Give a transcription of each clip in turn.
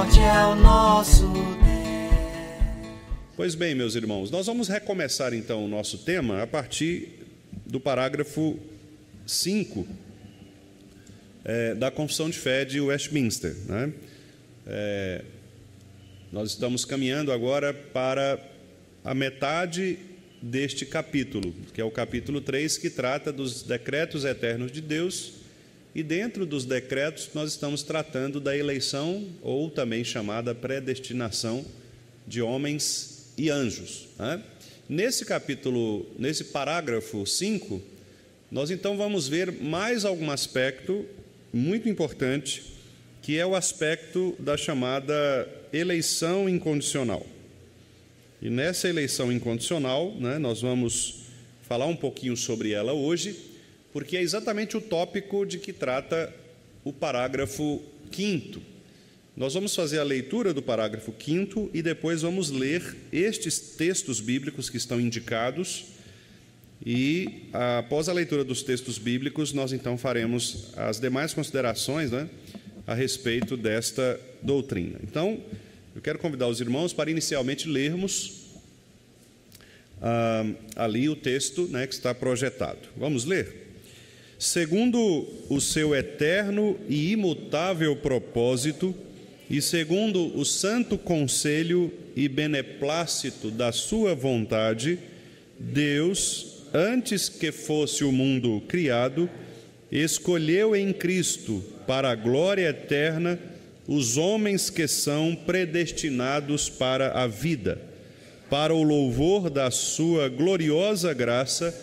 forte é o nosso Deus. Pois bem, meus irmãos, nós vamos recomeçar então o nosso tema a partir do parágrafo 5 da Confissão de Fé de Westminster, né? Nós estamos caminhando agora para a metade deste capítulo, que é o capítulo 3, que trata dos decretos eternos de Deus, e dentro dos decretos nós estamos tratando da eleição, ou também chamada predestinação, de homens e anjos, né? Nesse capítulo, nesse parágrafo 5, nós então vamos ver mais algum aspecto muito importante, que é o aspecto da chamada eleição incondicional. E nessa eleição incondicional, né, nós vamos falar um pouquinho sobre ela hoje, porque é exatamente o tópico de que trata o parágrafo 5º. Nós vamos fazer a leitura do parágrafo 5º e depois vamos ler estes textos bíblicos que estão indicados, e após a leitura dos textos bíblicos, nós então faremos as demais considerações, né, a respeito desta doutrina. Então, eu quero convidar os irmãos para inicialmente lermos ali o texto, né, que está projetado. Vamos ler? Segundo o seu eterno e imutável propósito, e segundo o santo conselho e beneplácito da sua vontade, Deus, antes que fosse o mundo criado, escolheu em Cristo para a glória eterna os homens que são predestinados para a vida. Para o louvor da sua gloriosa graça,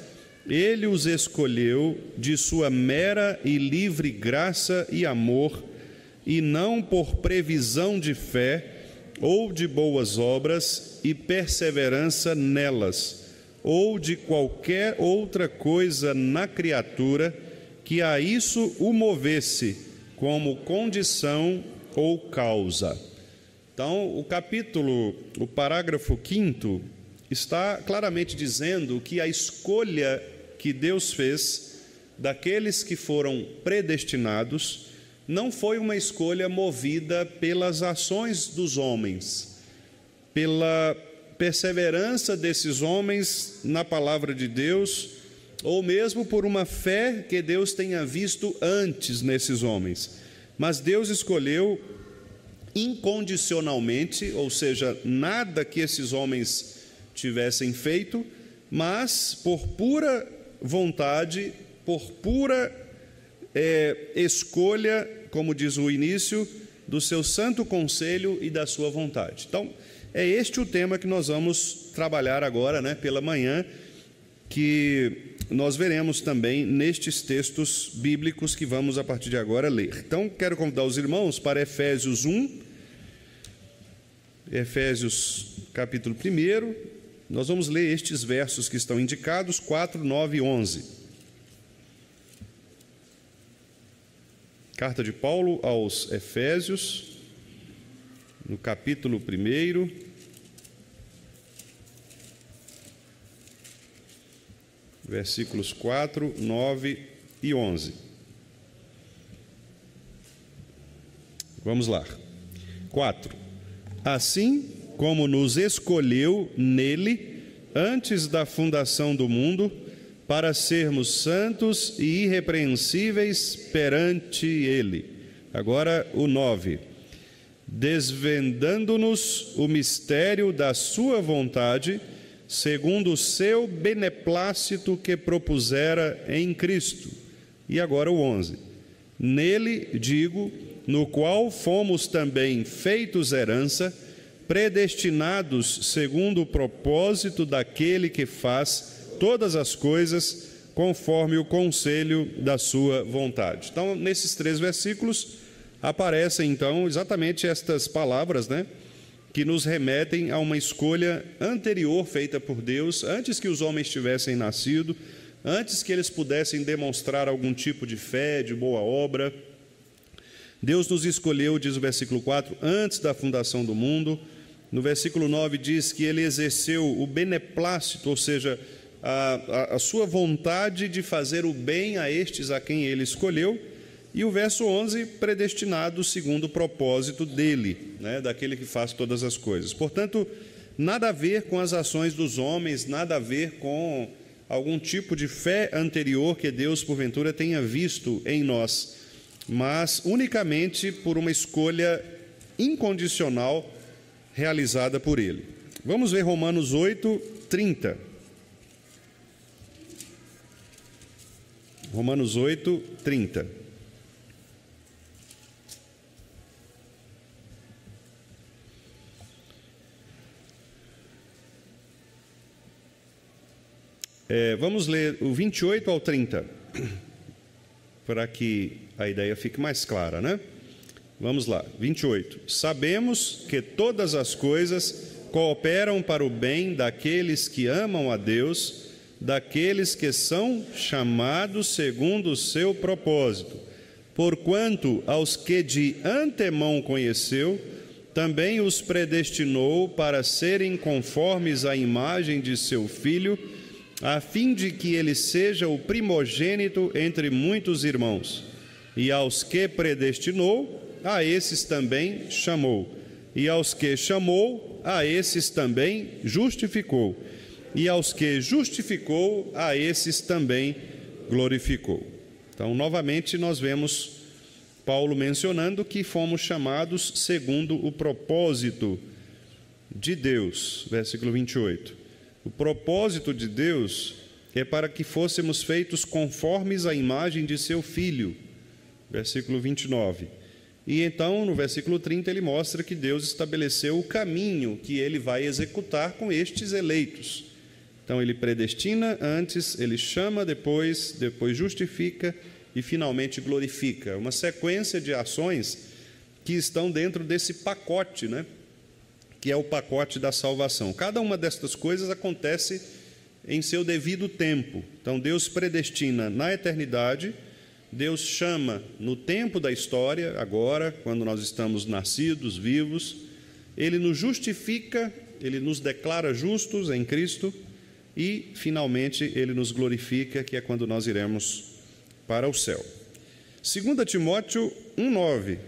Ele os escolheu de sua mera e livre graça e amor, e não por previsão de fé ou de boas obras e perseverança nelas, ou de qualquer outra coisa na criatura que a isso o movesse como condição ou causa. Então, o parágrafo 5º está claramente dizendo que a escolha que Deus fez daqueles que foram predestinados não foi uma escolha movida pelas ações dos homens, pela perseverança desses homens na palavra de Deus, ou mesmo por uma fé que Deus tenha visto antes nesses homens. Mas Deus escolheu incondicionalmente, ou seja, nada que esses homens tivessem feito, mas por pura vontade, por pura escolha, como diz o início, do seu santo conselho e da sua vontade. Então, é este o tema que nós vamos trabalhar agora, né, pela manhã, que nós veremos também nestes textos bíblicos que vamos a partir de agora ler. Então, quero convidar os irmãos para Efésios 1, Efésios capítulo 1, nós vamos ler estes versos que estão indicados, 4, 9 e 11. Carta de Paulo aos Efésios, no capítulo 1, versículos 4, 9 e 11. Vamos lá. 4. Assim como nos escolheu nele, antes da fundação do mundo, para sermos santos e irrepreensíveis perante ele. Agora o 9. Desvendando-nos o mistério da sua vontade, segundo o seu beneplácito que propusera em Cristo. E agora o 11. Nele, digo, no qual fomos também feitos herança, predestinados segundo o propósito daquele que faz todas as coisas conforme o conselho da sua vontade. Então, nesses 3 versículos, aparecem então exatamente estas palavras, né, que nos remetem a uma escolha anterior feita por Deus, antes que os homens tivessem nascido, antes que eles pudessem demonstrar algum tipo de fé, de boa obra. Deus nos escolheu, diz o versículo 4, antes da fundação do mundo. No versículo 9 diz que ele exerceu o beneplácito, ou seja, a sua vontade de fazer o bem a estes a quem ele escolheu. E o verso 11, predestinado segundo o propósito dele, né, daquele que faz todas as coisas. Portanto, nada a ver com as ações dos homens, nada a ver com algum tipo de fé anterior que Deus, porventura, tenha visto em nós, mas unicamente por uma escolha incondicional realizada por Ele. Vamos ver Romanos 8, 30. Romanos 8, 30. Vamos ler o 28 ao 30, para que a ideia fique mais clara, né? Vamos lá, 28. Sabemos que todas as coisas cooperam para o bem daqueles que amam a Deus, daqueles que são chamados segundo o seu propósito. Porquanto aos que de antemão conheceu, também os predestinou para serem conformes à imagem de seu Filho, a fim de que ele seja o primogênito entre muitos irmãos. E aos que predestinou, a esses também chamou. E aos que chamou, a esses também justificou. E aos que justificou, a esses também glorificou. Então, novamente, nós vemos Paulo mencionando que fomos chamados segundo o propósito de Deus. Versículo 28. O propósito de Deus é para que fôssemos feitos conformes à imagem de seu Filho. Versículo 29. E então, no versículo 30, ele mostra que Deus estabeleceu o caminho que ele vai executar com estes eleitos. Então, ele predestina antes, ele chama depois justifica e finalmente glorifica. Uma sequência de ações que estão dentro desse pacote, né? Que é o pacote da salvação. Cada uma destas coisas acontece em seu devido tempo. Então, Deus predestina na eternidade, Deus chama no tempo da história, agora, quando nós estamos nascidos, vivos, Ele nos justifica, Ele nos declara justos em Cristo e, finalmente, Ele nos glorifica, que é quando nós iremos para o céu. 2 Timóteo 1,9.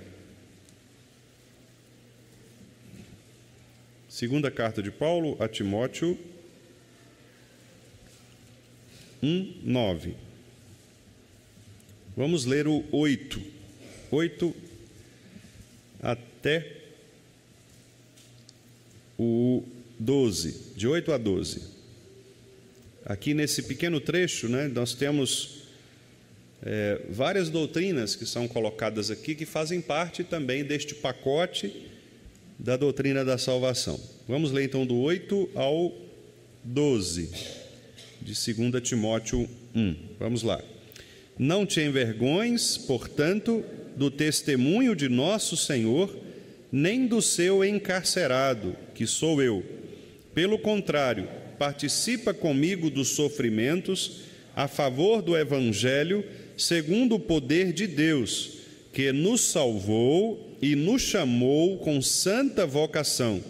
Segunda carta de Paulo a Timóteo 1:9. Vamos ler o 8 até o 12, de 8 a 12. Aqui nesse pequeno trecho, né, nós temos várias doutrinas que são colocadas aqui, que fazem parte também deste pacote da doutrina da salvação. Vamos ler então do 8 ao 12, de 2 Timóteo 1. Vamos lá. Não te envergonhes, portanto, do testemunho de nosso Senhor, nem do seu encarcerado, que sou eu. Pelo contrário, participa comigo dos sofrimentos a favor do Evangelho, segundo o poder de Deus, que nos salvou e nos chamou com santa vocação,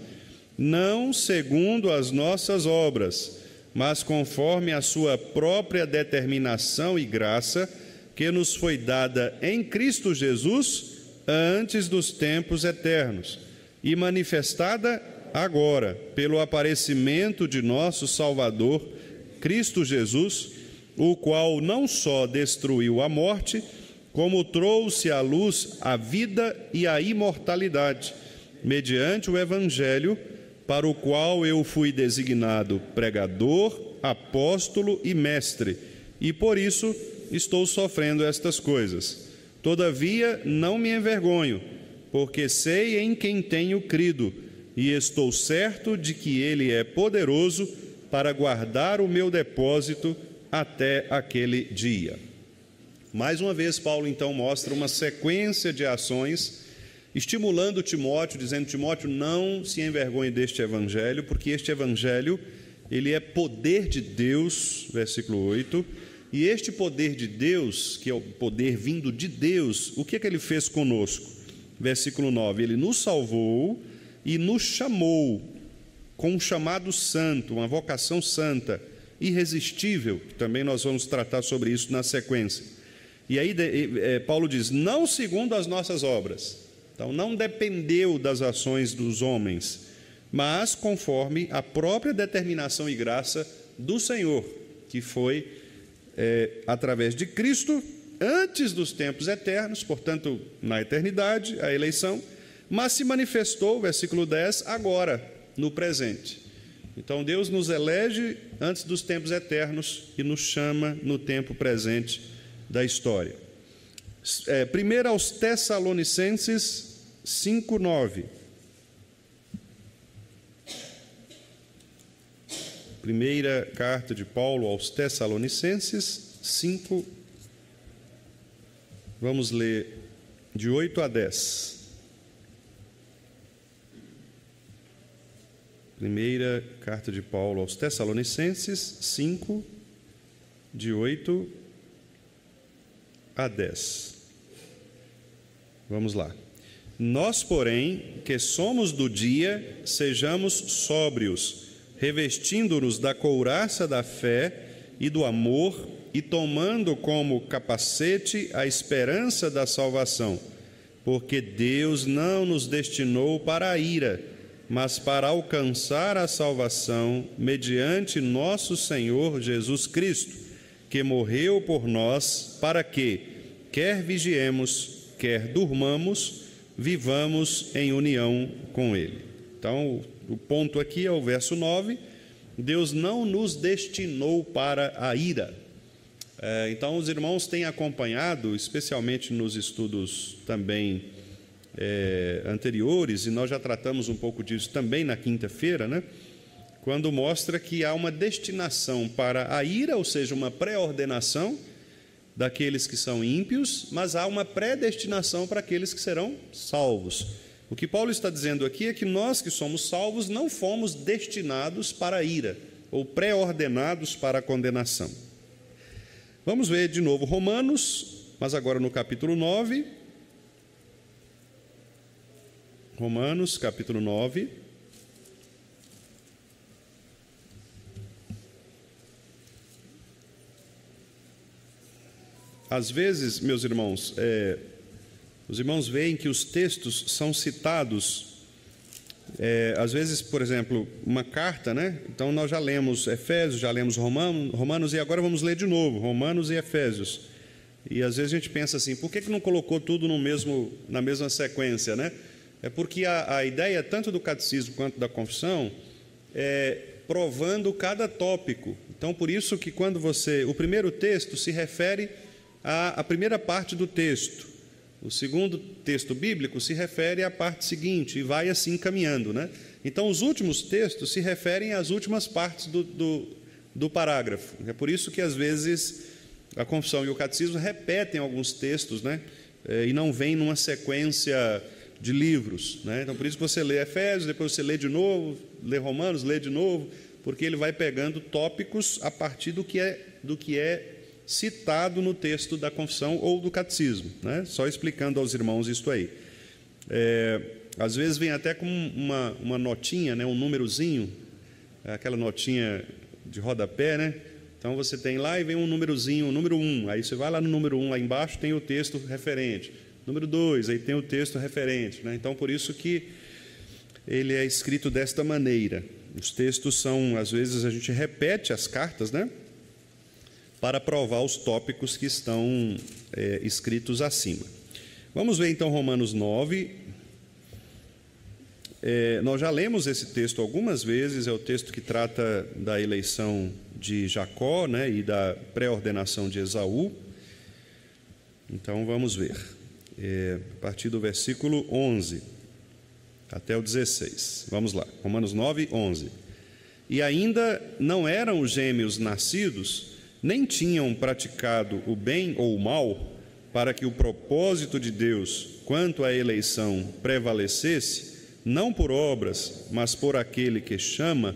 não segundo as nossas obras, mas conforme a sua própria determinação e graça, que nos foi dada em Cristo Jesus antes dos tempos eternos, e manifestada agora pelo aparecimento de nosso Salvador, Cristo Jesus, o qual não só destruiu a morte, como trouxe à luz a vida e a imortalidade, mediante o Evangelho, para o qual eu fui designado pregador, apóstolo e mestre, e por isso estou sofrendo estas coisas. Todavia, não me envergonho, porque sei em quem tenho crido, e estou certo de que Ele é poderoso para guardar o meu depósito até aquele dia. Mais uma vez, Paulo então mostra uma sequência de ações, estimulando Timóteo, dizendo: Timóteo, não se envergonhe deste evangelho, porque este evangelho, ele é poder de Deus, versículo 8, e este poder de Deus, que é o poder vindo de Deus, o que é que ele fez conosco? Versículo 9, ele nos salvou e nos chamou com um chamado santo, uma vocação santa, irresistível, que também nós vamos tratar sobre isso na sequência. E aí Paulo diz, não segundo as nossas obras. Então, não dependeu das ações dos homens, mas conforme a própria determinação e graça do Senhor, que foi através de Cristo, antes dos tempos eternos, portanto, na eternidade, a eleição, mas se manifestou, versículo 10, agora, no presente. Então, Deus nos elege antes dos tempos eternos e nos chama no tempo presente da história. Primeiro aos Tessalonicenses 5:9. Primeira carta de Paulo aos Tessalonicenses 5. Vamos ler de 8 a 10. Primeira carta de Paulo aos Tessalonicenses 5, de 8 a 10. Vamos lá. Nós, porém, que somos do dia, sejamos sóbrios, revestindo-nos da couraça da fé e do amor, e tomando como capacete a esperança da salvação, porque Deus não nos destinou para a ira, mas para alcançar a salvação mediante nosso Senhor Jesus Cristo, que morreu por nós, para que, quer vigiemos, quer durmamos, vivamos em união com Ele. Então, o ponto aqui é o verso 9, Deus não nos destinou para a ira. Então, os irmãos têm acompanhado, especialmente nos estudos também anteriores, e nós já tratamos um pouco disso também na quinta-feira, né? Quando mostra que há uma destinação para a ira, ou seja, uma pré-ordenação daqueles que são ímpios, mas há uma predestinação para aqueles que serão salvos. O que Paulo está dizendo aqui é que nós que somos salvos não fomos destinados para a ira, ou pré-ordenados para a condenação. Vamos ver de novo Romanos, mas agora no capítulo 9. Romanos, capítulo 9. Às vezes, meus irmãos, os irmãos veem que os textos são citados, às vezes, por exemplo, uma carta, né? Então, nós já lemos Efésios, já lemos Romanos, e agora vamos ler de novo, Romanos e Efésios. E às vezes a gente pensa assim, por que não colocou tudo na mesma sequência, né? É porque a ideia, tanto do catecismo quanto da confissão, é provando cada tópico. Então, por isso que quando o primeiro texto se refere à primeira parte do texto, o segundo texto bíblico se refere à parte seguinte, e vai assim caminhando, né? Então, os últimos textos se referem às últimas partes do parágrafo. É por isso que, às vezes, a confissão e o catecismo repetem alguns textos, né? E não vêm numa sequência de livros, né? Então, por isso que você lê Efésios, depois você lê de novo, lê Romanos, lê de novo, porque ele vai pegando tópicos a partir do que é citado no texto da confissão ou do catecismo, né? Só explicando aos irmãos isso aí. Às vezes vem até com uma notinha, né? Um númerozinho, aquela notinha de rodapé, né? Então você tem lá e vem um númerozinho, o número 1, aí você vai lá no número 1, lá embaixo tem o texto referente. Número 2, aí tem o texto referente, né? Então, por isso que ele é escrito desta maneira. Os textos são, às vezes, a gente repete as cartas, né? Para provar os tópicos que estão escritos acima. Vamos ver, então, Romanos 9. Nós já lemos esse texto algumas vezes, é o texto que trata da eleição de Jacó, né? E da pré-ordenação de Esaú. Então, vamos ver. A partir do versículo 11 até o 16. Vamos lá, Romanos 9, 11. E ainda não eram os gêmeos nascidos, nem tinham praticado o bem ou o mal, para que o propósito de Deus quanto à eleição prevalecesse, não por obras, mas por aquele que chama,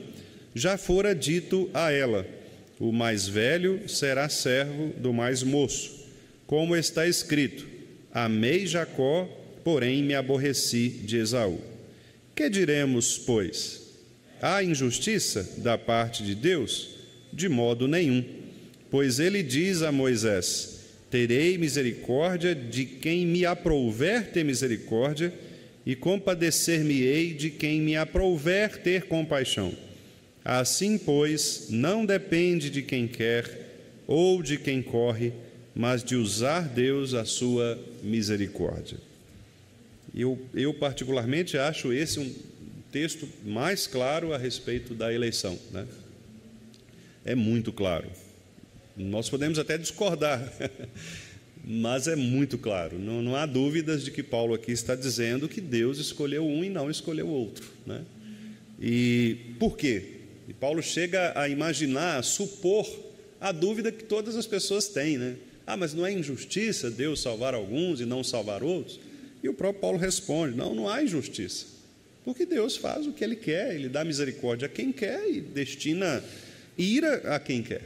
já fora dito a ela: o mais velho será servo do mais moço, como está escrito: amei Jacó, porém me aborreci de Esaú. Que diremos, pois? Há injustiça da parte de Deus? De modo nenhum. Pois ele diz a Moisés: Terei misericórdia de quem me aprouver ter misericórdia, e compadecer-me-ei de quem me aprouver ter compaixão. Assim, pois, não depende de quem quer ou de quem corre, mas de usar Deus a sua misericórdia. Eu particularmente acho esse um texto mais claro a respeito da eleição, né? É muito claro. Nós podemos até discordar, mas é muito claro. Não há dúvidas de que Paulo aqui está dizendo que Deus escolheu um e não escolheu o outro, né? E por quê? E Paulo chega a imaginar, a supor a dúvida que todas as pessoas têm, né? Mas não é injustiça Deus salvar alguns e não salvar outros? E o próprio Paulo responde: não há injustiça, porque Deus faz o que Ele quer, Ele dá misericórdia a quem quer e destina ira a quem quer,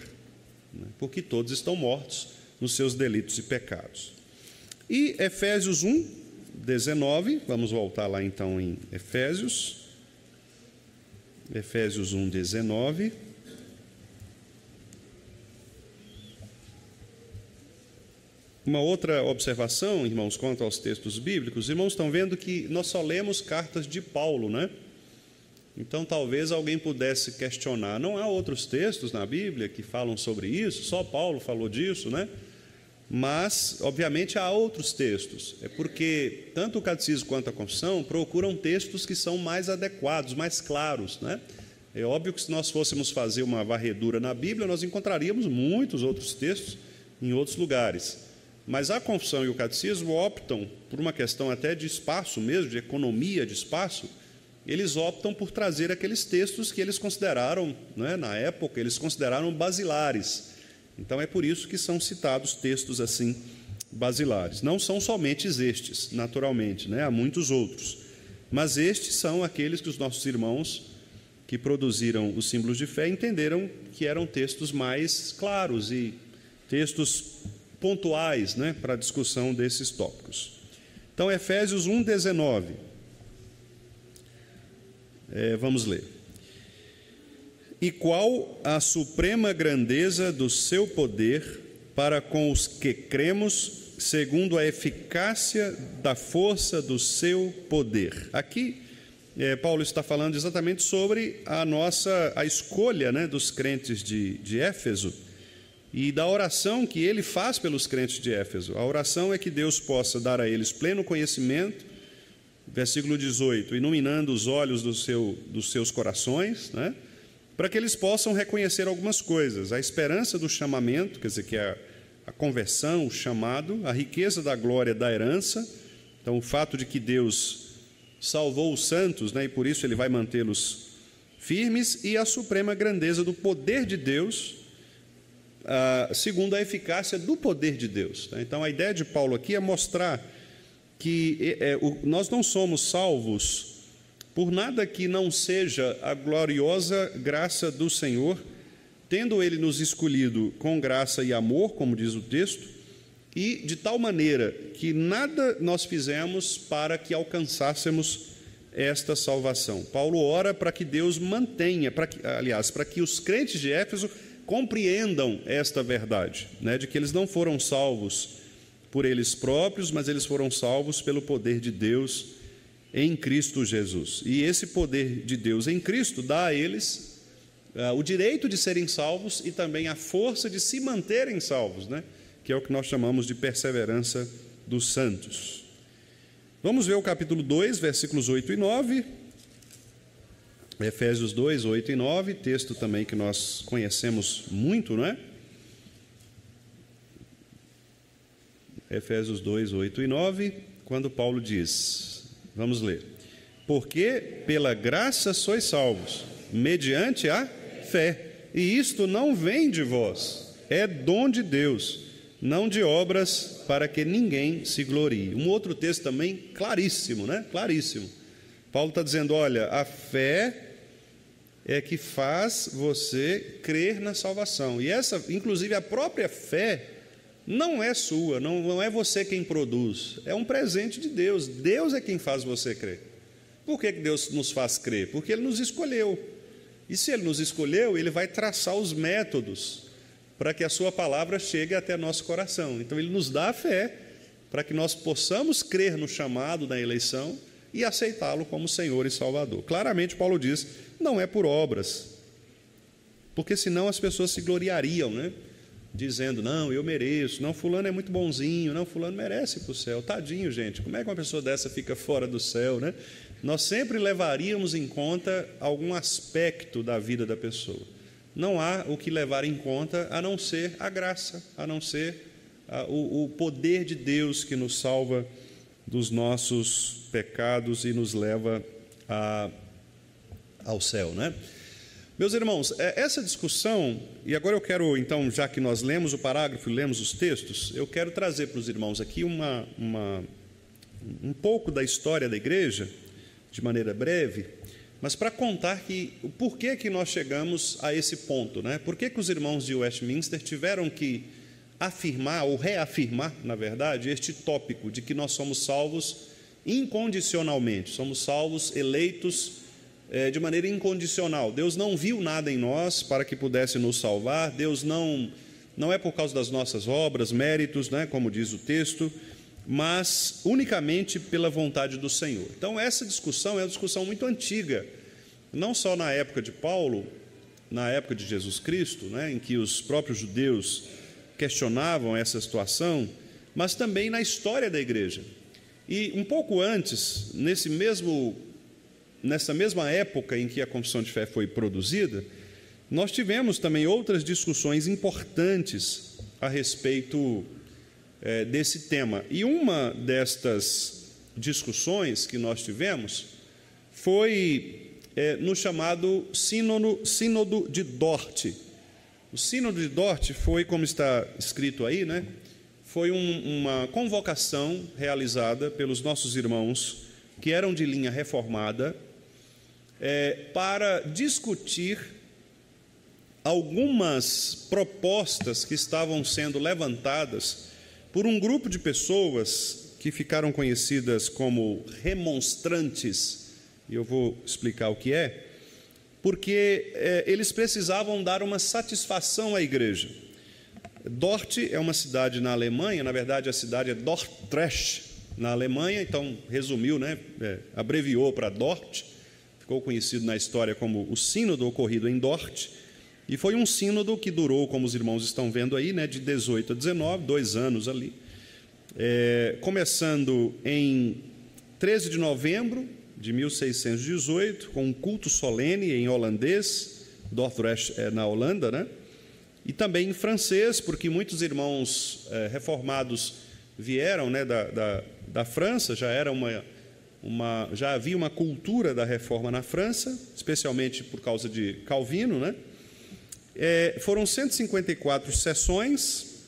né? Porque todos estão mortos nos seus delitos e pecados. E Efésios 1, 19, vamos voltar lá então em Efésios 1, 19. Uma outra observação, irmãos, quanto aos textos bíblicos. Os irmãos estão vendo que nós só lemos cartas de Paulo, né? Então talvez alguém pudesse questionar: não há outros textos na Bíblia que falam sobre isso? Só Paulo falou disso, né? Mas, obviamente, há outros textos. É porque tanto o Catecismo quanto a Confissão procuram textos que são mais adequados, mais claros, né? É óbvio que se nós fôssemos fazer uma varredura na Bíblia, nós encontraríamos muitos outros textos em outros lugares. Mas a Confissão e o Catecismo optam, por uma questão até de espaço mesmo, de economia de espaço, eles optam por trazer aqueles textos que eles consideraram, né, na época, eles consideraram basilares. Então é por isso que são citados textos assim, basilares. Não são somente estes, naturalmente, né? Há muitos outros. Mas estes são aqueles que os nossos irmãos que produziram os símbolos de fé entenderam que eram textos mais claros e textos pontuais, né, para a discussão desses tópicos. Então, Efésios 1, 19. Vamos ler. E qual a suprema grandeza do seu poder para com os que cremos, segundo a eficácia da força do seu poder. Aqui, Paulo está falando exatamente sobre a escolha, né, dos crentes de Éfeso, e da oração que ele faz pelos crentes de Éfeso. A oração é que Deus possa dar a eles pleno conhecimento, versículo 18, iluminando os olhos dos seus corações, né, para que eles possam reconhecer algumas coisas: a esperança do chamamento, quer dizer, que é a conversão, o chamado, a riqueza da glória da herança, então o fato de que Deus salvou os santos, né, e por isso Ele vai mantê-los firmes, e a suprema grandeza do poder de Deus, segundo a eficácia do poder de Deus. Então a ideia de Paulo aqui é mostrar que nós não somos salvos por nada que não seja a gloriosa graça do Senhor, tendo Ele nos escolhido com graça e amor, como diz o texto, e de tal maneira que nada nós fizemos para que alcançássemos esta salvação. Paulo ora para que Deus mantenha, para que os crentes de Éfeso compreendam esta verdade, né, de que eles não foram salvos por eles próprios, mas eles foram salvos pelo poder de Deus em Cristo Jesus. E esse poder de Deus em Cristo dá a eles o direito de serem salvos e também a força de se manterem salvos, né, que é o que nós chamamos de perseverança dos santos. Vamos ver o capítulo 2, versículos 8 e 9. Efésios 2, 8 e 9, texto também que nós conhecemos muito, não é? Efésios 2, 8 e 9, quando Paulo diz, vamos ler: porque pela graça sois salvos, mediante a fé, e isto não vem de vós, é dom de Deus, não de obras, para que ninguém se glorie. Um outro texto também claríssimo, né? Claríssimo. Paulo está dizendo, olha, a fé é que faz você crer na salvação. E essa, inclusive, a própria fé não é sua, não é você quem produz, é um presente de Deus. Deus é quem faz você crer. Por que Deus nos faz crer? Porque Ele nos escolheu. E se Ele nos escolheu, Ele vai traçar os métodos para que a sua palavra chegue até nosso coração. Então ele nos dá a fé para que nós possamos crer no chamado da eleição e aceitá-lo como Senhor e Salvador. Claramente Paulo diz, não é por obras, porque senão as pessoas se gloriariam, né? Dizendo, não, eu mereço, não, fulano é muito bonzinho, não, fulano merece ir para o céu. Tadinho, gente, como é que uma pessoa dessa fica fora do céu, né? Nós sempre levaríamos em conta algum aspecto da vida da pessoa. Não há o que levar em conta a não ser a graça, a não ser o poder de Deus que nos salva dos nossos pecados e nos leva ao céu, né? Meus irmãos, essa discussão, e agora eu quero, então, já que nós lemos o parágrafo e lemos os textos, eu quero trazer para os irmãos aqui um pouco da história da igreja, de maneira breve, mas para contar o porquê que nós chegamos a esse ponto, né? Por que os irmãos de Westminster tiveram que afirmar, ou reafirmar, na verdade, este tópico de que nós somos salvos incondicionalmente, somos salvos, eleitos de maneira incondicional. Deus não viu nada em nós para que pudesse nos salvar. Deus não é por causa das nossas obras, méritos, né, como diz o texto, mas unicamente pela vontade do Senhor. Então essa discussão é uma discussão muito antiga, não só na época de Paulo, na época de Jesus Cristo, né, em que os próprios judeus questionavam essa situação, mas também na história da igreja. E um pouco antes, nessa mesma época em que a confissão de fé foi produzida, nós tivemos também outras discussões importantes a respeito desse tema. E uma destas discussões que nós tivemos foi no chamado Sínodo de Dort. O Sínodo de Dort foi, como está escrito aí, né? Foi uma convocação realizada pelos nossos irmãos que eram de linha reformada, para discutir algumas propostas que estavam sendo levantadas por um grupo de pessoas que ficaram conhecidas como remonstrantes, e eu vou explicar o que é, porque eles precisavam dar uma satisfação à igreja. Dort é uma cidade na Alemanha, na verdade a cidade é Dordrecht, na Alemanha, então resumiu, né, abreviou para Dort, ficou conhecido na história como o sínodo ocorrido em Dort, e foi um sínodo que durou, como os irmãos estão vendo aí, né, de 18 a 19, 2 anos ali, começando em 13 de novembro de 1618, com um culto solene em holandês, Dordrecht na Holanda, né, e também em francês, porque muitos irmãos reformados vieram, né, da França, já havia uma cultura da reforma na França, especialmente por causa de Calvino, né? Foram 154 sessões,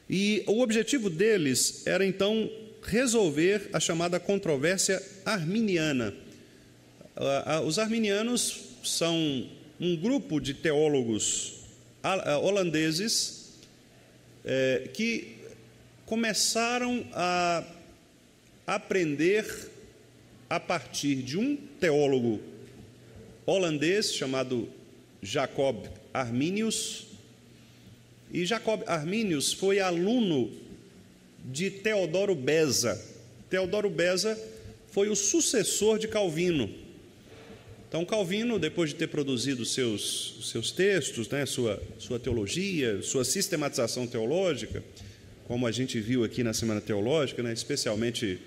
e o objetivo deles era, então, resolver a chamada controvérsia arminiana. Os arminianos são um grupo de teólogos holandeses que começaram a aprender a partir de um teólogo holandês chamado Jacob Arminius. E Jacob Arminius foi aluno de Teodoro Beza. Teodoro Beza foi o sucessor de Calvino. Então Calvino, depois de ter produzido os seus textos, né, sua teologia, sua sistematização teológica, como a gente viu aqui na Semana Teológica, né, especialmente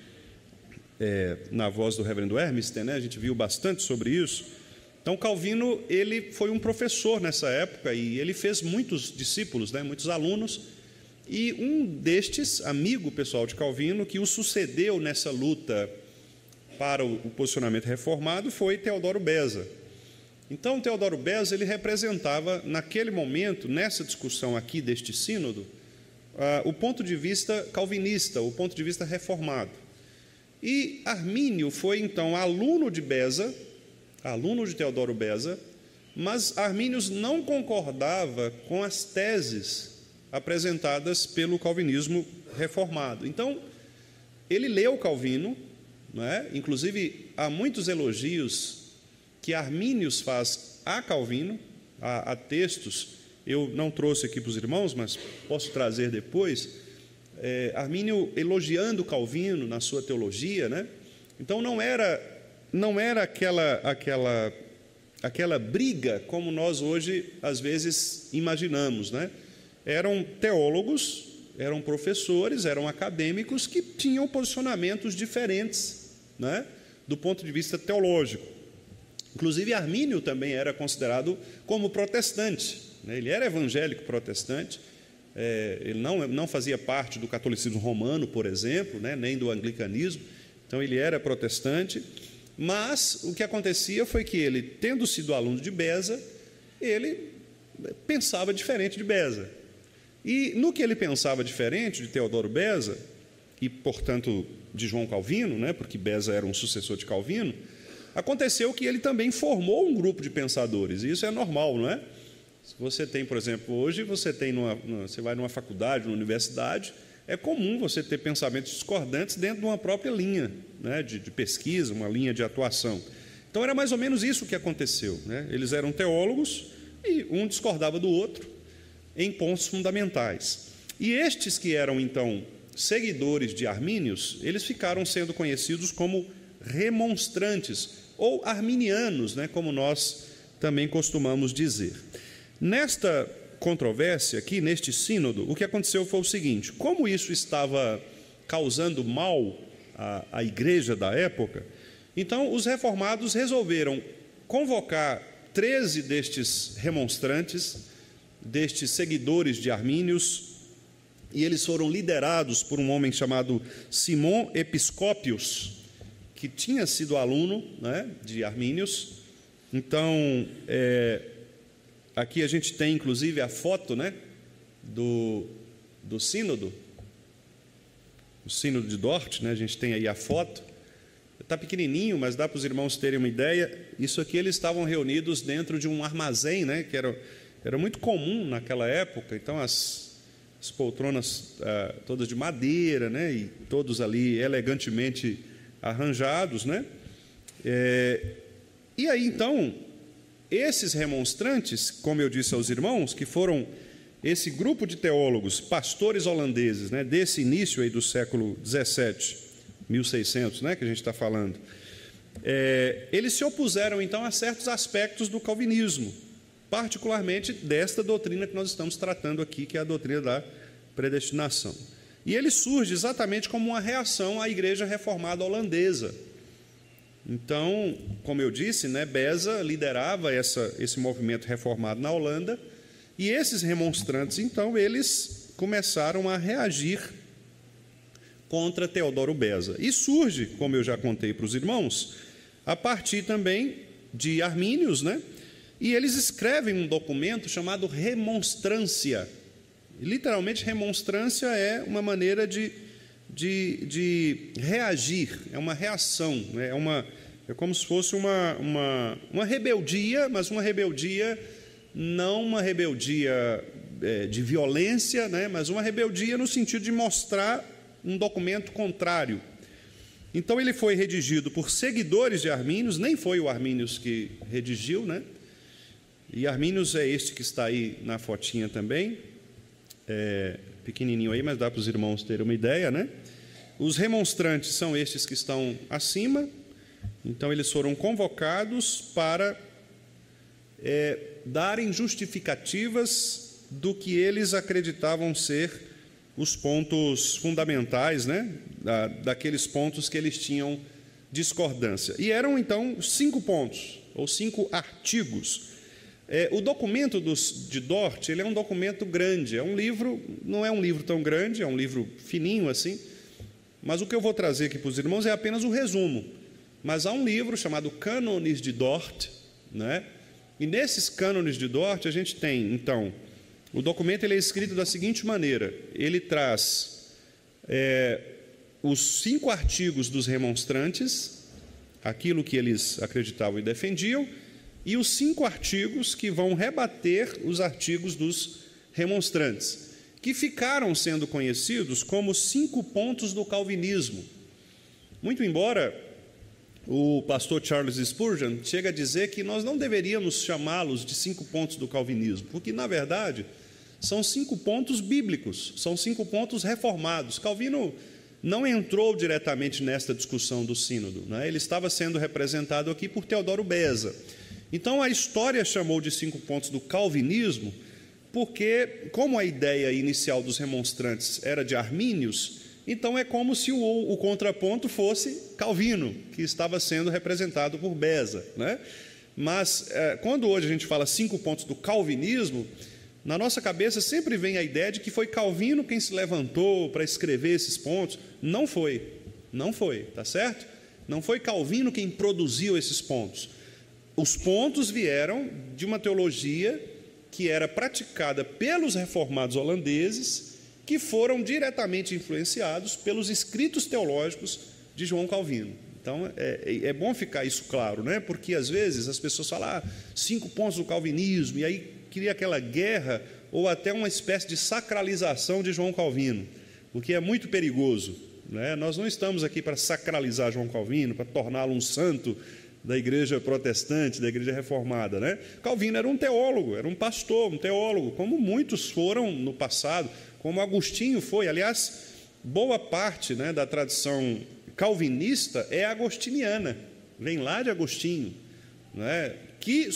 na voz do reverendo Hermiston, né, a gente viu bastante sobre isso. Então Calvino, ele foi um professor nessa época e ele fez muitos discípulos, né, muitos alunos, e um destes, amigo pessoal de Calvino, que o sucedeu nessa luta para o posicionamento reformado, foi Teodoro Beza. Então Teodoro Beza, ele representava naquele momento, nessa discussão aqui deste sínodo, o ponto de vista calvinista, o ponto de vista reformado. E Armínio foi então aluno de Beza, aluno de Teodoro Beza, mas Armínius não concordava com as teses apresentadas pelo calvinismo reformado. Então, ele leu Calvino, né? Inclusive há muitos elogios que Armínius faz a Calvino, há textos eu não trouxe aqui para os irmãos, mas posso trazer depois, Armínio elogiando Calvino na sua teologia, né? Então não era aquela briga como nós hoje às vezes imaginamos, né? Eram teólogos, eram professores, eram acadêmicos que tinham posicionamentos diferentes, né, do ponto de vista teológico. Inclusive Armínio também era considerado como protestante, né? Ele era evangélico protestante, ele não fazia parte do catolicismo romano, por exemplo, né, nem do anglicanismo, então ele era protestante, mas o que acontecia foi que ele, tendo sido aluno de Beza, ele pensava diferente de Beza. E no que ele pensava diferente de Teodoro Beza, e portanto de João Calvino, né, porque Beza era um sucessor de Calvino, aconteceu que ele também formou um grupo de pensadores, e isso é normal, não é? Se você tem, por exemplo, hoje você vai numa faculdade, numa universidade, é comum você ter pensamentos discordantes dentro de uma própria linha, né, de pesquisa, uma linha de atuação. Então era mais ou menos isso que aconteceu, né? Eles eram teólogos e um discordava do outro em pontos fundamentais. E estes que eram, então, seguidores de Armínios, eles ficaram sendo conhecidos como remonstrantes, ou arminianos, né, como nós também costumamos dizer. Nesta controvérsia aqui, neste sínodo, o que aconteceu foi o seguinte: como isso estava causando mal à igreja da época, então os reformados resolveram convocar 13 destes remonstrantes, destes seguidores de Armínios, e eles foram liderados por um homem chamado Simão Episcópios, que tinha sido aluno, né, de Armínios. Então, aqui a gente tem, inclusive, a foto, né, do sínodo, o sínodo de Dort, né, a gente tem aí a foto. Está pequenininho, mas dá para os irmãos terem uma ideia. Isso aqui eles estavam reunidos dentro de um armazém, né, que era muito comum naquela época. Então, as poltronas todas de madeira, né, e todos ali elegantemente arranjados, né? E aí, então, esses remonstrantes, como eu disse aos irmãos, que foram esse grupo de teólogos, pastores holandeses, né, desse início aí do século 17, 1600, né, que a gente está falando, eles se opuseram, então, a certos aspectos do calvinismo, particularmente desta doutrina que nós estamos tratando aqui, que é a doutrina da predestinação. E ele surge exatamente como uma reação à igreja reformada holandesa. Então, como eu disse, né, Beza liderava esse movimento reformado na Holanda, e esses remonstrantes, então, eles começaram a reagir contra Teodoro Beza. E surge, como eu já contei para os irmãos, a partir também de Armínios, né? E eles escrevem um documento chamado Remonstrância. E, literalmente, remonstrância é uma maneira de reagir, é uma reação, né? É como se fosse uma rebeldia, mas uma rebeldia, não uma rebeldia de violência, né? Mas uma rebeldia no sentido de mostrar um documento contrário. Então, ele foi redigido por seguidores de Armínios, nem foi o Armínios que redigiu, né? E Armínios é este que está aí na fotinha também, pequenininho aí, mas dá para os irmãos terem uma ideia, né? Os remonstrantes são estes que estão acima. Então, eles foram convocados para darem justificativas do que eles acreditavam ser os pontos fundamentais, né, daqueles pontos que eles tinham discordância. E eram, então, 5 pontos, ou 5 artigos. O documento de Dort, ele é um documento grande, é um livro, não é um livro tão grande, é um livro fininho assim, mas o que eu vou trazer aqui para os irmãos é apenas o resumo. Mas há um livro chamado Cânones de Dort, né? E nesses Cânones de Dort a gente tem, então, o documento ele é escrito da seguinte maneira: ele traz os 5 artigos dos remonstrantes, aquilo que eles acreditavam e defendiam, e os 5 artigos que vão rebater os artigos dos remonstrantes, que ficaram sendo conhecidos como 5 pontos do calvinismo. Muito embora o pastor Charles Spurgeon chega a dizer que nós não deveríamos chamá-los de 5 pontos do calvinismo, porque, na verdade, são 5 pontos bíblicos, são 5 pontos reformados. Calvino não entrou diretamente nesta discussão do sínodo, né? Ele estava sendo representado aqui por Teodoro Beza. Então, a história chamou de 5 pontos do calvinismo, porque, como a ideia inicial dos remonstrantes era de armínios, então é como se o contraponto fosse Calvino, que estava sendo representado por Beza, né? Mas, quando hoje a gente fala 5 pontos do calvinismo, na nossa cabeça sempre vem a ideia de que foi Calvino quem se levantou para escrever esses pontos. Não foi, tá certo? Não foi Calvino quem produziu esses pontos. Os pontos vieram de uma teologia que era praticada pelos reformados holandeses, que foram diretamente influenciados pelos escritos teológicos de João Calvino. Então, é bom ficar isso claro, né? Porque às vezes as pessoas falam 5 pontos do calvinismo, e aí cria aquela guerra ou até uma espécie de sacralização de João Calvino, o que é muito perigoso, né? Nós não estamos aqui para sacralizar João Calvino, para torná-lo um santo da igreja protestante, da igreja reformada, né? Calvino era um teólogo, era um pastor, um teólogo, como muitos foram no passado, como Agostinho foi. Aliás, boa parte, né, da tradição calvinista é agostiniana, vem lá de Agostinho, né, que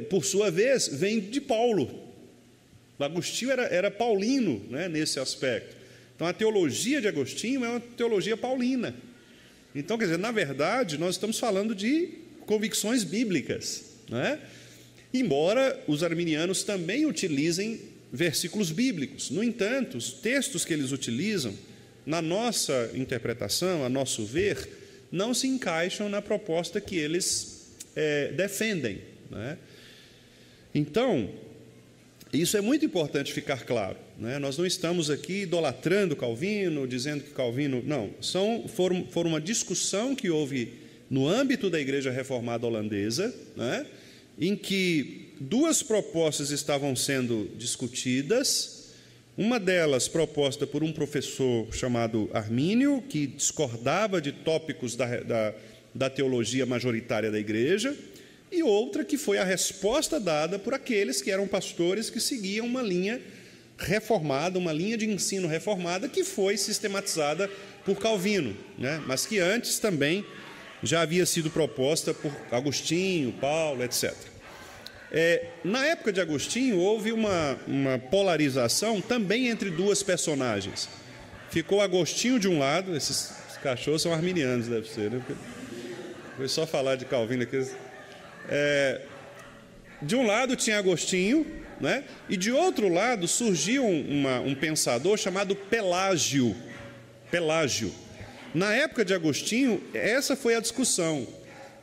por sua vez, vem de Paulo. Agostinho era paulino, né, nesse aspecto. Então, a teologia de Agostinho é uma teologia paulina. Então, quer dizer, na verdade, nós estamos falando de convicções bíblicas, né? Embora os arminianos também utilizem versículos bíblicos. No entanto, os textos que eles utilizam, na nossa interpretação, a nosso ver, não se encaixam na proposta que eles defendem, né? Então, isso é muito importante ficar claro, né? Nós não estamos aqui idolatrando Calvino, dizendo que Calvino... Não, foram uma discussão que houve no âmbito da Igreja Reformada Holandesa, né, em que 2 propostas estavam sendo discutidas. Uma delas proposta por um professor chamado Armínio, que discordava de tópicos da teologia majoritária da igreja, e outra que foi a resposta dada por aqueles que eram pastores que seguiam uma linha reformada, uma linha de ensino reformada, que foi sistematizada por Calvino, né? Mas que antes também já havia sido proposta por Agostinho, Paulo, etc. Na época de Agostinho, houve uma polarização também entre 2 personagens. Ficou Agostinho de um lado, esses cachorros são arminianos, deve ser, né? Foi só falar de Calvino aqui. De um lado tinha Agostinho, né? E de outro lado surgiu um pensador chamado Pelágio. Na época de Agostinho, essa foi a discussão: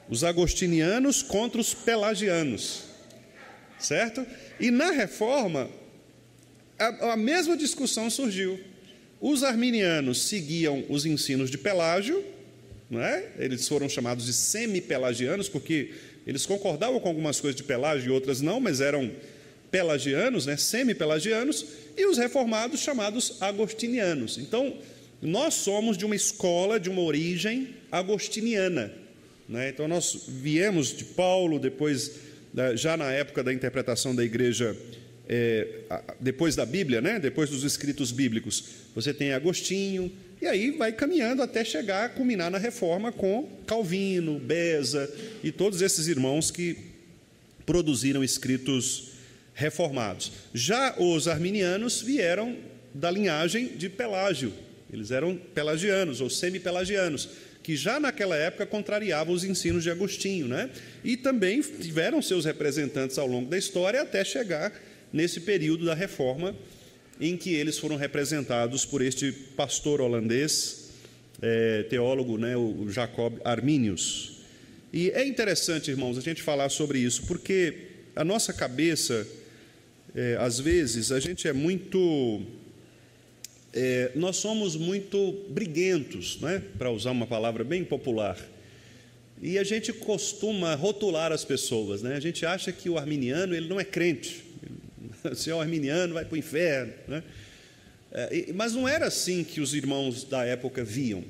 os agostinianos contra os pelagianos, certo? E na Reforma, a mesma discussão surgiu. Os arminianos seguiam os ensinos de Pelágio, né? Eles foram chamados de semi-pelagianos, porque eles concordavam com algumas coisas de Pelágio e outras não, mas eram pelagianos, né? Semi-pelagianos, e os reformados chamados agostinianos. Então, nós somos de uma escola, de uma origem agostiniana, né? Então, nós viemos de Paulo, depois, já na época da interpretação da igreja, depois da Bíblia, né? Depois dos escritos bíblicos, você tem Agostinho, e aí vai caminhando até chegar a culminar na Reforma com Calvino, Beza e todos esses irmãos que produziram escritos reformados. Já os arminianos vieram da linhagem de Pelágio. Eles eram pelagianos ou semi-pelagianos, que já naquela época contrariavam os ensinos de Agostinho, né? E também tiveram seus representantes ao longo da história até chegar nesse período da Reforma, em que eles foram representados por este pastor holandês, teólogo, né, o Jacob Arminius. E é interessante, irmãos, a gente falar sobre isso, porque a nossa cabeça, às vezes, a gente é muito... nós somos muito briguentos, né, para usar uma palavra bem popular. E a gente costuma rotular as pessoas, né? A gente acha que o arminiano ele não é crente. Se é um arminiano, vai para o inferno, né? Mas não era assim que os irmãos da época viam.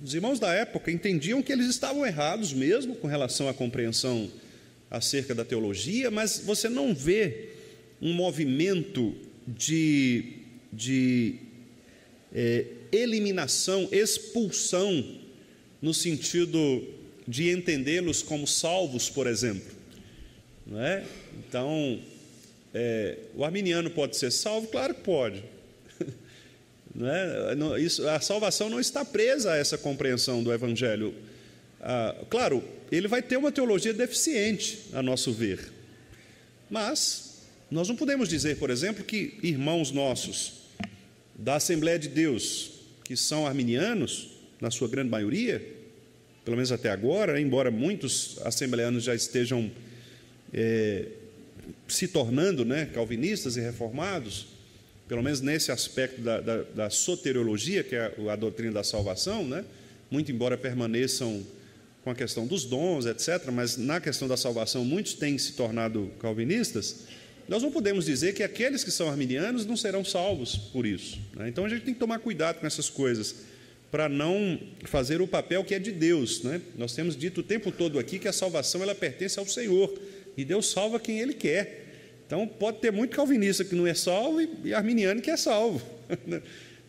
Os irmãos da época entendiam que eles estavam errados mesmo com relação à compreensão acerca da teologia, mas você não vê um movimento de eliminação, expulsão, no sentido de entendê-los como salvos, por exemplo. Não é? Então, o arminiano pode ser salvo? Claro que pode. Não é? A salvação não está presa a essa compreensão do Evangelho. Claro, ele vai ter uma teologia deficiente, a nosso ver. Mas nós não podemos dizer, por exemplo, que irmãos nossos da Assembleia de Deus, que são arminianos, na sua grande maioria, pelo menos até agora, embora muitos assembleanos já estejam se tornando, né, calvinistas e reformados, pelo menos nesse aspecto da soteriologia, que é a doutrina da salvação, né, muito embora permaneçam com a questão dos dons, etc., mas na questão da salvação muitos têm se tornado calvinistas. Nós não podemos dizer que aqueles que são arminianos não serão salvos por isso, né? Então a gente tem que tomar cuidado com essas coisas, para não fazer o papel que é de Deus, né? Nós temos dito o tempo todo aqui que a salvação ela pertence ao Senhor, e Deus salva quem Ele quer. Então pode ter muito calvinista que não é salvo e arminiano que é salvo.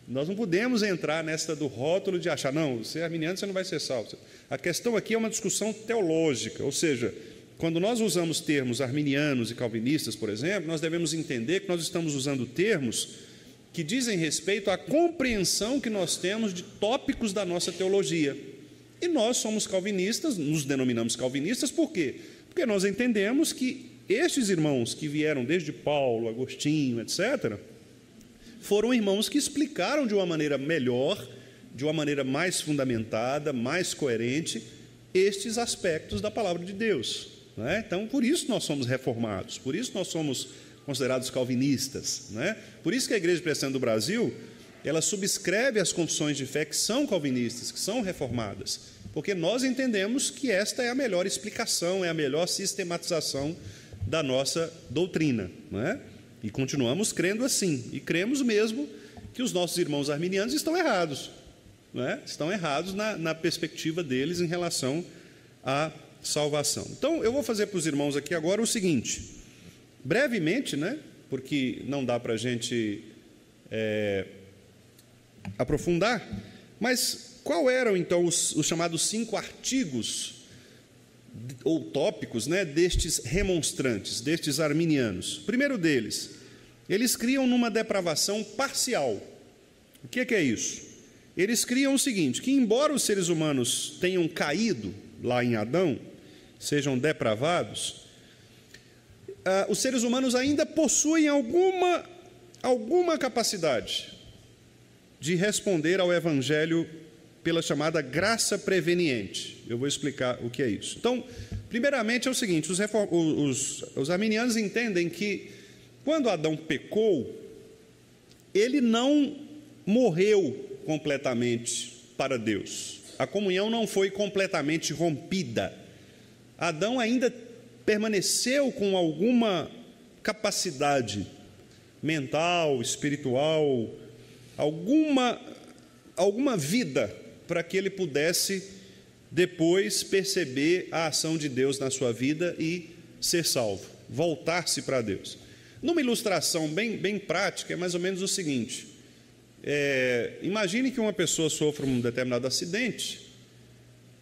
Nós não podemos entrar nessa do rótulo de achar, não, você é arminiano, você não vai ser salvo. A questão aqui é uma discussão teológica, ou seja, quando nós usamos termos arminianos e calvinistas, por exemplo, nós devemos entender que nós estamos usando termos que dizem respeito à compreensão que nós temos de tópicos da nossa teologia. E nós somos calvinistas, nos denominamos calvinistas, por quê? Porque nós entendemos que estes irmãos que vieram desde Paulo, Agostinho, etc., foram irmãos que explicaram de uma maneira melhor, de uma maneira mais fundamentada, mais coerente, estes aspectos da palavra de Deus, né? Então, por isso nós somos reformados, por isso nós somos considerados calvinistas, né? Por isso que a Igreja Presbiteriana do Brasil, ela subscreve as confissões de fé que são calvinistas, que são reformadas, porque nós entendemos que esta é a melhor explicação, é a melhor sistematização da nossa doutrina, não é? E continuamos crendo assim, e cremos mesmo que os nossos irmãos arminianos estão errados, não é? Estão errados na perspectiva deles em relação à salvação. Então, eu vou fazer para os irmãos aqui agora o seguinte, brevemente, né? Porque não dá para a gente aprofundar, mas qual eram então os chamados 5 artigos ou tópicos, né, destes remonstrantes, destes arminianos? O primeiro deles, eles criam numa depravação parcial. O que é isso? Eles criam o seguinte, que embora os seres humanos tenham caído lá em Adão, sejam depravados, os seres humanos ainda possuem alguma capacidade de responder ao Evangelho pela chamada graça preveniente. Eu vou explicar o que é isso. Então, primeiramente é o seguinte, os arminianos entendem que quando Adão pecou, ele não morreu completamente para Deus. A comunhão não foi completamente rompida. Adão ainda permaneceu com alguma capacidade mental, espiritual, alguma vida para que ele pudesse depois perceber a ação de Deus na sua vida e ser salvo, voltar-se para Deus. Numa ilustração bem prática, é mais ou menos o seguinte, imagine que uma pessoa sofra um determinado acidente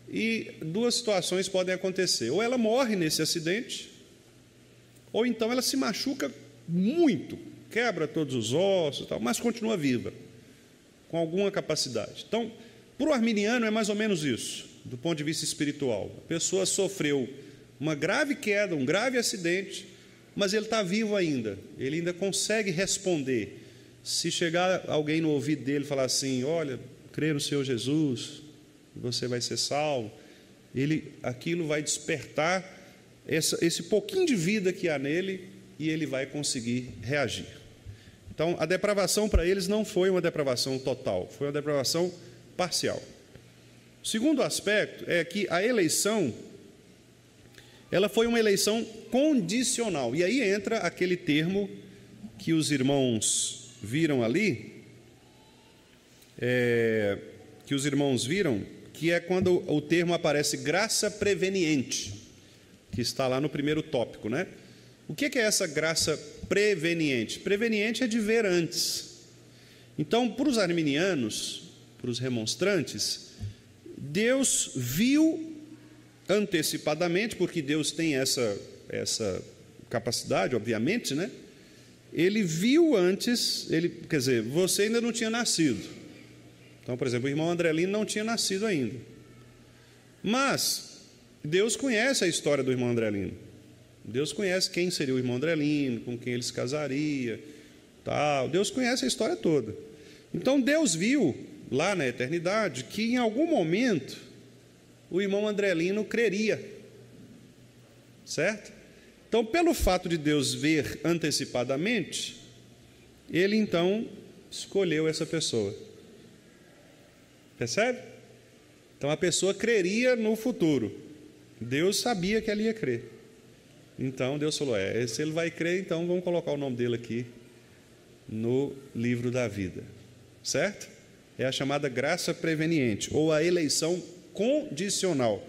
e 2 situações podem acontecer, ou ela morre nesse acidente, ou então ela se machuca muito, quebra todos os ossos, mas continua viva, com alguma capacidade. Então, para o arminiano é mais ou menos isso, do ponto de vista espiritual. A pessoa sofreu uma grave queda, um grave acidente, mas ele está vivo ainda, ele ainda consegue responder. Se chegar alguém no ouvido dele e falar assim, olha, crê no Senhor Jesus, você vai ser salvo, aquilo vai despertar esse pouquinho de vida que há nele e ele vai conseguir reagir. Então, a depravação para eles não foi uma depravação total, foi uma depravação parcial. O segundo aspecto é que a eleição, ela foi uma eleição condicional. E aí entra aquele termo que os irmãos viram ali, que é quando o termo aparece graça preveniente, que está lá no primeiro tópico, né? O que é essa graça preveniente? Preveniente é de ver antes. Então, para os arminianos, para os remonstrantes, Deus viu antecipadamente, porque Deus tem essa capacidade, obviamente, né? Ele viu antes, quer dizer, você ainda não tinha nascido. Então, por exemplo, o irmão Andrelino não tinha nascido ainda. Mas Deus conhece a história do irmão Andrelino. Deus conhece quem seria o irmão Andrelino, com quem ele se casaria, tal. Deus conhece a história toda. Então, Deus viu lá na eternidade que em algum momento o irmão Andrelino creria. Certo? Então, pelo fato de Deus ver antecipadamente, ele então escolheu essa pessoa. Percebe? Então a pessoa creria no futuro. Deus sabia que ela ia crer. Então Deus falou: se ele vai crer, então vamos colocar o nome dele aqui no livro da vida. Certo? É a chamada graça preveniente, ou a eleição condicional.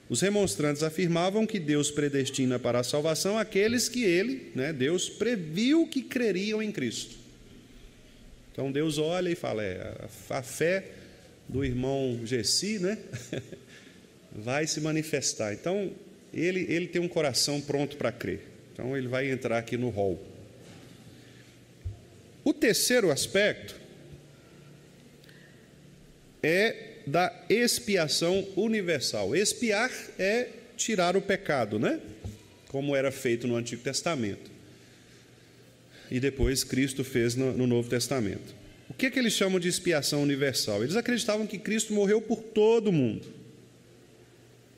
Os remonstrantes afirmavam que Deus predestina para a salvação aqueles que ele, Deus, previu que creriam em Cristo. Então Deus olha e fala: a fé do irmão Gessi, vai se manifestar. Então ele tem um coração pronto para crer. Então ele vai entrar aqui no rol. O terceiro aspecto é da expiação universal. Expiar é tirar o pecado, como era feito no Antigo Testamento. E depois Cristo fez no Novo Testamento. O que eles chamam de expiação universal? Eles acreditavam que Cristo morreu por todo mundo.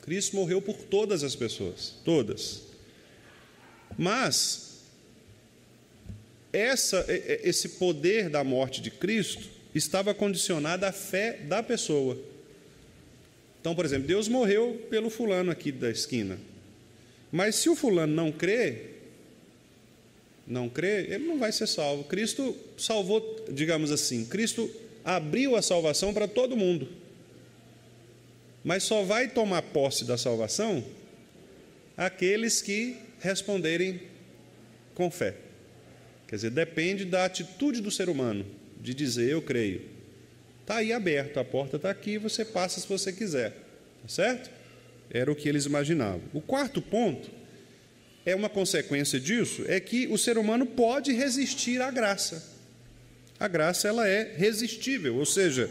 Cristo morreu por todas as pessoas, todas. Mas esse poder da morte de Cristo estava condicionado à fé da pessoa. Então, por exemplo, Deus morreu pelo fulano aqui da esquina. Mas se o fulano não crê, ele não vai ser salvo. Cristo salvou, digamos assim, Cristo abriu a salvação para todo mundo. Mas só vai tomar posse da salvação aqueles que responderem com fé. Quer dizer, depende da atitude do ser humano, de dizer: eu creio. Está aí aberto, a porta está aqui, você passa se você quiser. Tá certo? Era o que eles imaginavam. O quarto ponto é uma consequência disso, é que o ser humano pode resistir à graça. A graça, ela é resistível, ou seja,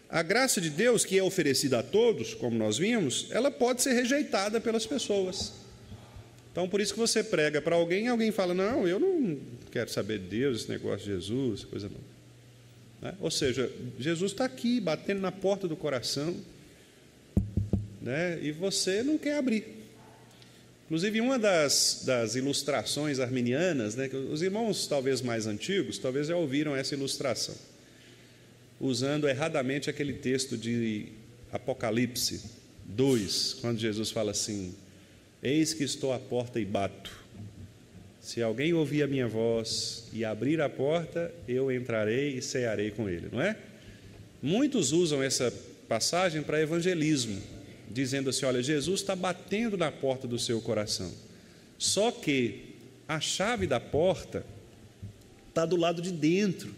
a graça de Deus, que é oferecida a todos, como nós vimos, ela pode ser rejeitada pelas pessoas. Então, por isso que você prega para alguém e alguém fala: não, eu não quero saber de Deus, esse negócio de Jesus, coisa não. Ou seja, Jesus está aqui, batendo na porta do coração, e você não quer abrir. Inclusive, uma das ilustrações arminianas, que os irmãos talvez mais antigos, talvez já ouviram essa ilustração, usando erradamente aquele texto de Apocalipse 2, quando Jesus fala assim: eis que estou à porta e bato. Se alguém ouvir a minha voz e abrir a porta, eu entrarei e cearei com ele, não é? Muitos usam essa passagem para evangelismo, dizendo assim: olha, Jesus está batendo na porta do seu coração. Só que a chave da porta está do lado de dentro.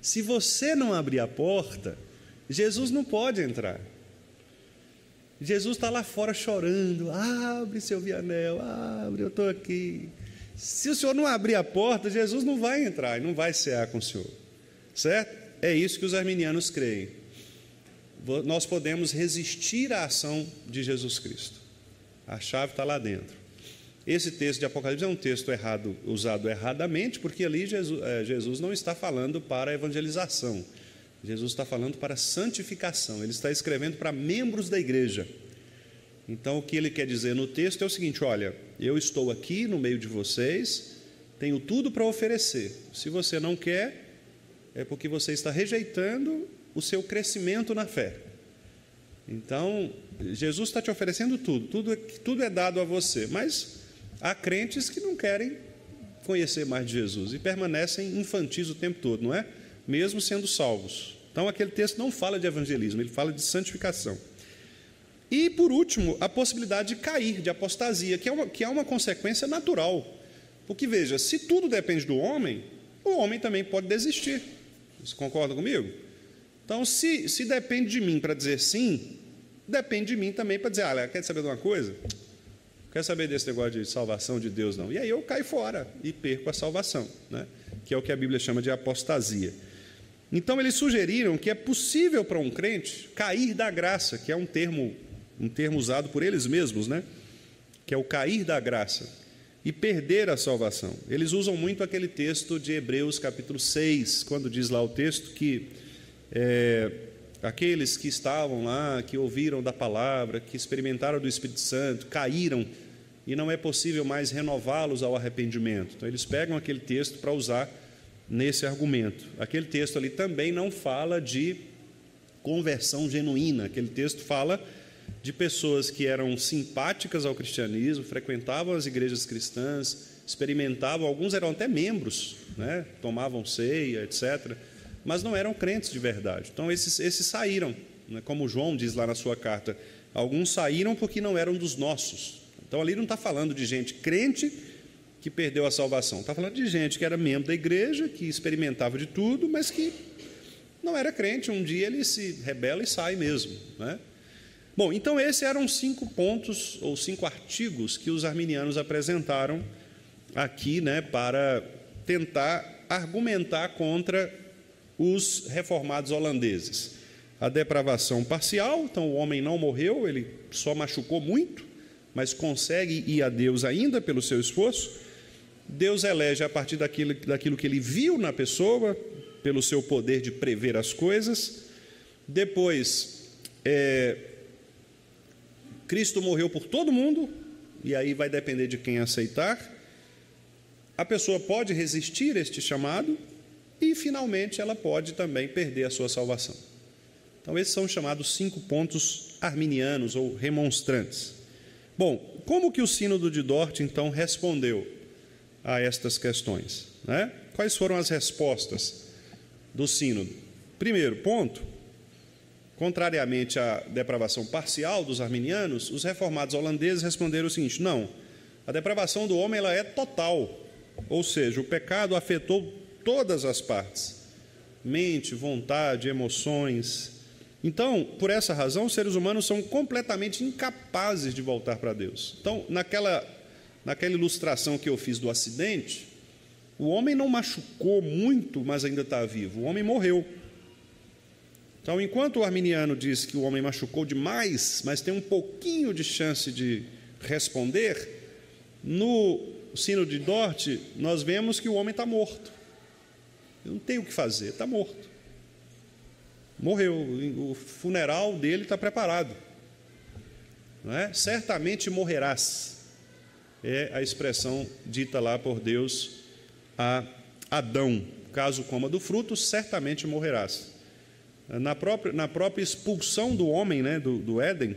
Se você não abrir a porta, Jesus não pode entrar. Jesus está lá fora chorando: abre, seu Vianel, abre, eu estou aqui. Se o senhor não abrir a porta, Jesus não vai entrar e não vai cear com o senhor. Certo? É isso que os arminianos creem. Nós podemos resistir à ação de Jesus Cristo. A chave está lá dentro. Esse texto de Apocalipse é um texto errado, usado erradamente, porque ali Jesus não está falando para evangelização. Jesus está falando para santificação. Ele está escrevendo para membros da igreja. Então, o que ele quer dizer no texto é o seguinte: olha, eu estou aqui no meio de vocês, tenho tudo para oferecer. Se você não quer, é porque você está rejeitando o seu crescimento na fé. Então, Jesus está te oferecendo tudo é dado a você, mas há crentes que não querem conhecer mais de Jesus e permanecem infantis o tempo todo, não é? Mesmo sendo salvos. Então, aquele texto não fala de evangelismo, ele fala de santificação. E, por último, a possibilidade de cair, de apostasia, que é uma consequência natural. Porque, veja, se tudo depende do homem, o homem também pode desistir. Você concorda comigo? Então, se depende de mim para dizer sim, depende de mim também para dizer, quer saber de uma coisa? Não quer saber desse negócio de salvação de Deus, não. E aí eu caio fora e perco a salvação, né? Que é o que a Bíblia chama de apostasia. Então, eles sugeriram que é possível para um crente cair da graça, que é um termo usado por eles mesmos, né? Que é o cair da graça, e perder a salvação. Eles usam muito aquele texto de Hebreus capítulo 6, quando diz lá o texto que aqueles que estavam lá, que ouviram da palavra, que experimentaram do Espírito Santo, caíram, e não é possível mais renová-los ao arrependimento. Então, eles pegam aquele texto para usar nesse argumento. Aquele texto ali também não fala de conversão genuína. Aquele texto fala de pessoas que eram simpáticas ao cristianismo, frequentavam as igrejas cristãs, experimentavam, alguns eram até membros, né? Tomavam ceia, etc., mas não eram crentes de verdade. Então, esses saíram, né? Como João diz lá na sua carta, alguns saíram porque não eram dos nossos. Então, ali não está falando de gente crente que perdeu a salvação, está falando de gente que era membro da igreja, que experimentava de tudo, mas que não era crente. Um dia ele se rebela e sai mesmo, né? Bom, então esses eram 5 pontos ou 5 artigos que os arminianos apresentaram aqui, né, para tentar argumentar contra os reformados holandeses. A depravação parcial, então o homem não morreu, ele só machucou muito, mas consegue ir a Deus ainda pelo seu esforço. Deus elege a partir daquilo que ele viu na pessoa, pelo seu poder de prever as coisas. Depois, Cristo morreu por todo mundo, e aí vai depender de quem aceitar. A pessoa pode resistir a este chamado, e finalmente ela pode também perder a sua salvação. Então, esses são os chamados 5 pontos arminianos ou remonstrantes. Bom, como que o Sínodo de Dort, então, respondeu a estas questões, né? Quais foram as respostas do Sínodo? Primeiro ponto, contrariamente à depravação parcial dos arminianos, os reformados holandeses responderam o seguinte: não, a depravação do homem ela é total, ou seja, o pecado afetou todas as partes, mente, vontade, emoções. Então, por essa razão, os seres humanos são completamente incapazes de voltar para Deus. Então, naquela ilustração que eu fiz do acidente, o homem não machucou muito, mas ainda está vivo, o homem morreu. Então, enquanto o arminiano diz que o homem machucou demais, mas tem um pouquinho de chance de responder, no Sínodo de Dort, nós vemos que o homem está morto. Não tem o que fazer, está morto. Morreu, o funeral dele está preparado. Não é? Certamente morrerás, é a expressão dita lá por Deus a Adão. Caso coma do fruto, certamente morrerás. Na própria expulsão do homem, né, do Éden,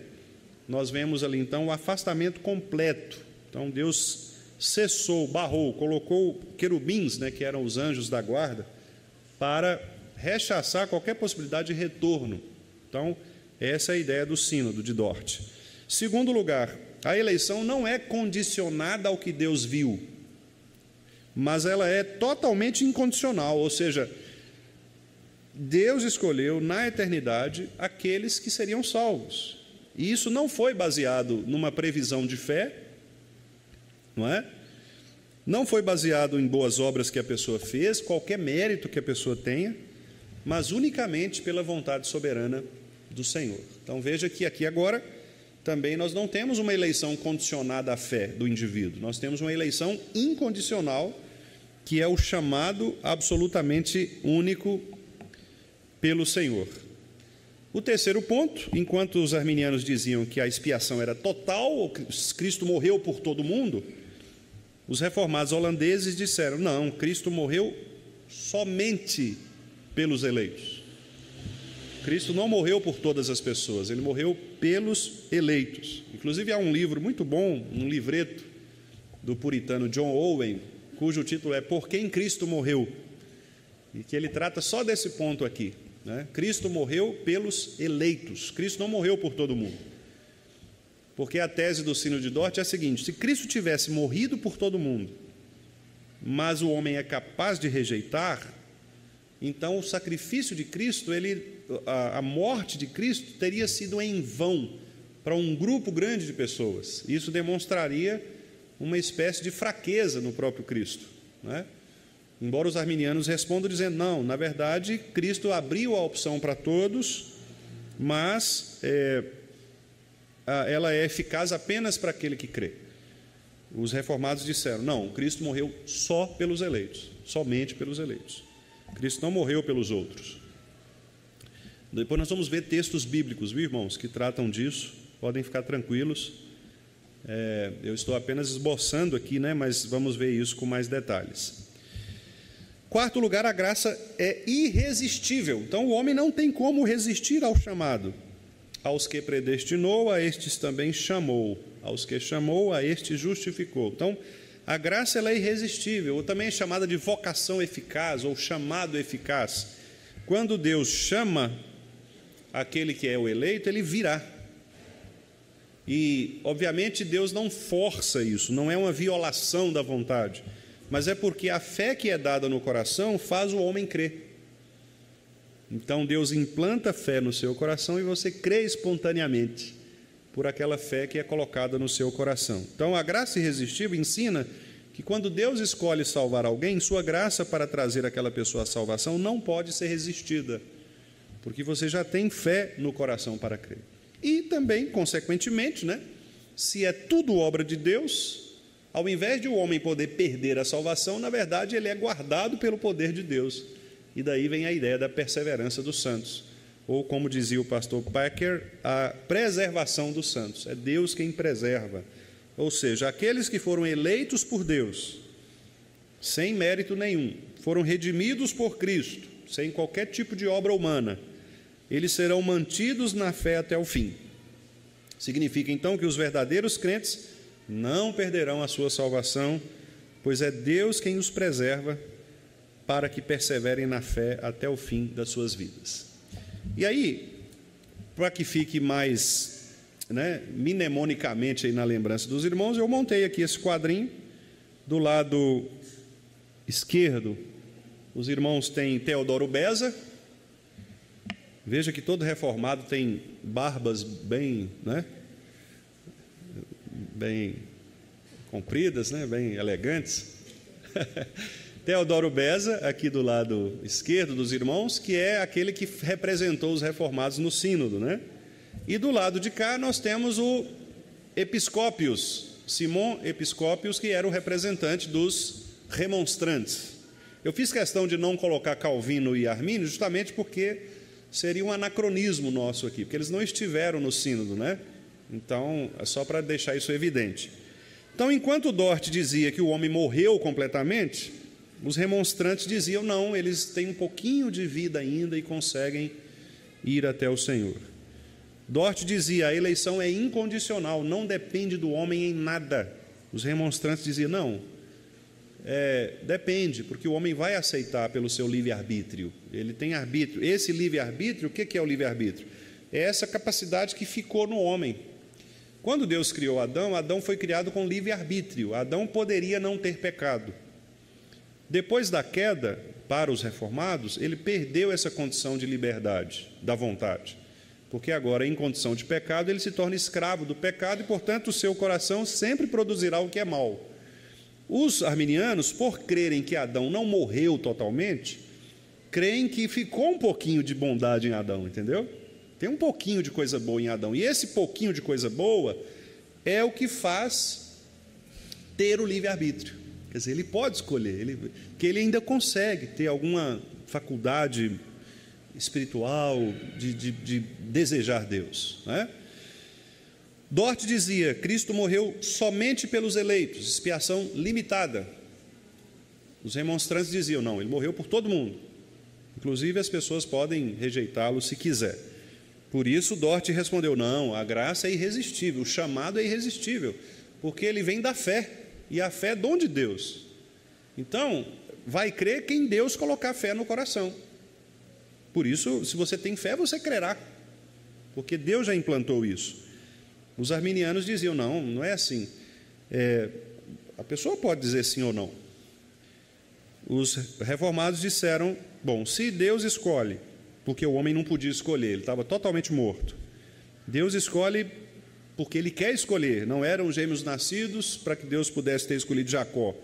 nós vemos ali então o afastamento completo. Então Deus cessou, barrou, colocou querubins, né, que eram os anjos da guarda, para rechaçar qualquer possibilidade de retorno. Então, essa é a ideia do Sínodo de Dort. Segundo lugar, a eleição não é condicionada ao que Deus viu, mas ela é totalmente incondicional, ou seja, Deus escolheu na eternidade aqueles que seriam salvos. E isso não foi baseado numa previsão de fé, não é? Não foi baseado em boas obras que a pessoa fez, qualquer mérito que a pessoa tenha, mas unicamente pela vontade soberana do Senhor. Então veja que aqui agora também nós não temos uma eleição condicionada à fé do indivíduo, nós temos uma eleição incondicional, que é o chamado absolutamente único pelo Senhor. O terceiro ponto, enquanto os arminianos diziam que a expiação era total, Cristo morreu por todo mundo, os reformados holandeses disseram: não, Cristo morreu somente pelos eleitos. Cristo não morreu por todas as pessoas, ele morreu pelos eleitos. Inclusive há um livro muito bom, um livreto do puritano John Owen, cujo título é Por Quem Cristo Morreu, e que ele trata só desse ponto aqui. né? Cristo morreu pelos eleitos, Cristo não morreu por todo mundo. Porque a tese do Sínodo de Dort é a seguinte: se Cristo tivesse morrido por todo mundo, mas o homem é capaz de rejeitar, então o sacrifício de Cristo, a morte de Cristo teria sido em vão para um grupo grande de pessoas. Isso demonstraria uma espécie de fraqueza no próprio Cristo, né? Embora os arminianos respondam dizendo, não, na verdade, Cristo abriu a opção para todos, mas ela é eficaz apenas para aquele que crê. Os reformados disseram, não, Cristo morreu só pelos eleitos, somente pelos eleitos. Cristo não morreu pelos outros. Depois nós vamos ver textos bíblicos, viu, irmãos, que tratam disso, podem ficar tranquilos. Eu estou apenas esboçando aqui, né, mas vamos ver isso com mais detalhes. Quarto lugar, a graça é irresistível. Então, o homem não tem como resistir ao chamado. Aos que predestinou, a estes também chamou. Aos que chamou, a estes justificou. Então, a graça ela é irresistível, ou também é chamada de vocação eficaz, ou chamado eficaz. Quando Deus chama aquele que é o eleito, ele virá. E, obviamente, Deus não força isso, não é uma violação da vontade, mas é porque a fé que é dada no coração faz o homem crer. Então Deus implanta fé no seu coração e você crê espontaneamente por aquela fé que é colocada no seu coração. Então a graça irresistível ensina que quando Deus escolhe salvar alguém, sua graça para trazer aquela pessoa à salvação não pode ser resistida, porque você já tem fé no coração para crer. E também, consequentemente, né, se é tudo obra de Deus, ao invés de o homem poder perder a salvação, na verdade ele é guardado pelo poder de Deus. E daí vem a ideia da perseverança dos santos. Ou como dizia o pastor Packer, a preservação dos santos. É Deus quem preserva. Ou seja, aqueles que foram eleitos por Deus, sem mérito nenhum, foram redimidos por Cristo, sem qualquer tipo de obra humana, eles serão mantidos na fé até o fim. Significa então que os verdadeiros crentes não perderão a sua salvação, pois é Deus quem os preserva para que perseverem na fé até o fim das suas vidas. E aí, para que fique mais, né, mnemonicamente aí na lembrança dos irmãos, eu montei aqui esse quadrinho. Do lado esquerdo, os irmãos têm Teodoro Beza. Veja que todo reformado tem barbas bem, né, bem compridas, né, bem elegantes. Teodoro Beza, aqui do lado esquerdo dos irmãos, que é aquele que representou os reformados no sínodo, né? E do lado de cá nós temos o Episcópios, Simão Episcópios, que era o representante dos remonstrantes. Eu fiz questão de não colocar Calvino e Armínio, justamente porque seria um anacronismo nosso aqui, porque eles não estiveram no sínodo, né? Então, é só para deixar isso evidente. Então, enquanto Dort dizia que o homem morreu completamente, os remonstrantes diziam, não, eles têm um pouquinho de vida ainda e conseguem ir até o Senhor. Dort dizia, a eleição é incondicional, não depende do homem em nada. Os remonstrantes diziam, não, depende, porque o homem vai aceitar pelo seu livre-arbítrio. Ele tem arbítrio. Esse livre-arbítrio, o que é o livre-arbítrio? É essa capacidade que ficou no homem. Quando Deus criou Adão, Adão foi criado com livre-arbítrio. Adão poderia não ter pecado. Depois da queda, para os reformados, ele perdeu essa condição de liberdade, da vontade. Porque agora, em condição de pecado, ele se torna escravo do pecado e, portanto, o seu coração sempre produzirá o que é mal. Os arminianos, por crerem que Adão não morreu totalmente, creem que ficou um pouquinho de bondade em Adão, entendeu? Tem um pouquinho de coisa boa em Adão. E esse pouquinho de coisa boa é o que faz ter o livre-arbítrio. Quer dizer, ele pode escolher, que ele ainda consegue ter alguma faculdade espiritual de desejar Deus, né? Dort dizia, Cristo morreu somente pelos eleitos, expiação limitada. Os remonstrantes diziam, não, ele morreu por todo mundo. Inclusive as pessoas podem rejeitá-lo se quiser. Por isso Dort respondeu, não, a graça é irresistível, o chamado é irresistível, porque ele vem da fé, e a fé é dom de Deus. Então, vai crer quem Deus colocar fé no coração. Por isso, se você tem fé, você crerá, porque Deus já implantou isso. Os arminianos diziam, não é assim. A pessoa pode dizer sim ou não. Os reformados disseram, bom, se Deus escolhe, porque o homem não podia escolher, ele estava totalmente morto. Deus escolhe porque Ele quer escolher, não eram gêmeos nascidos para que Deus pudesse ter escolhido Jacó.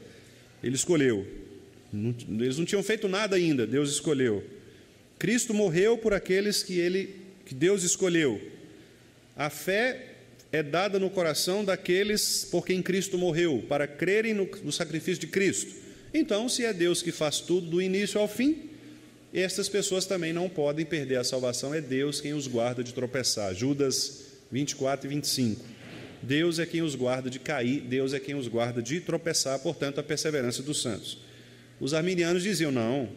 Ele escolheu. Eles não tinham feito nada ainda, Deus escolheu. Cristo morreu por aqueles que Deus escolheu. A fé é dada no coração daqueles por quem Cristo morreu, para crerem no sacrifício de Cristo. Então, se é Deus que faz tudo do início ao fim, estas pessoas também não podem perder a salvação, é Deus quem os guarda de tropeçar. Judas 24 e 25. Deus é quem os guarda de cair, Deus é quem os guarda de tropeçar, portanto, a perseverança dos santos. Os arminianos diziam, não,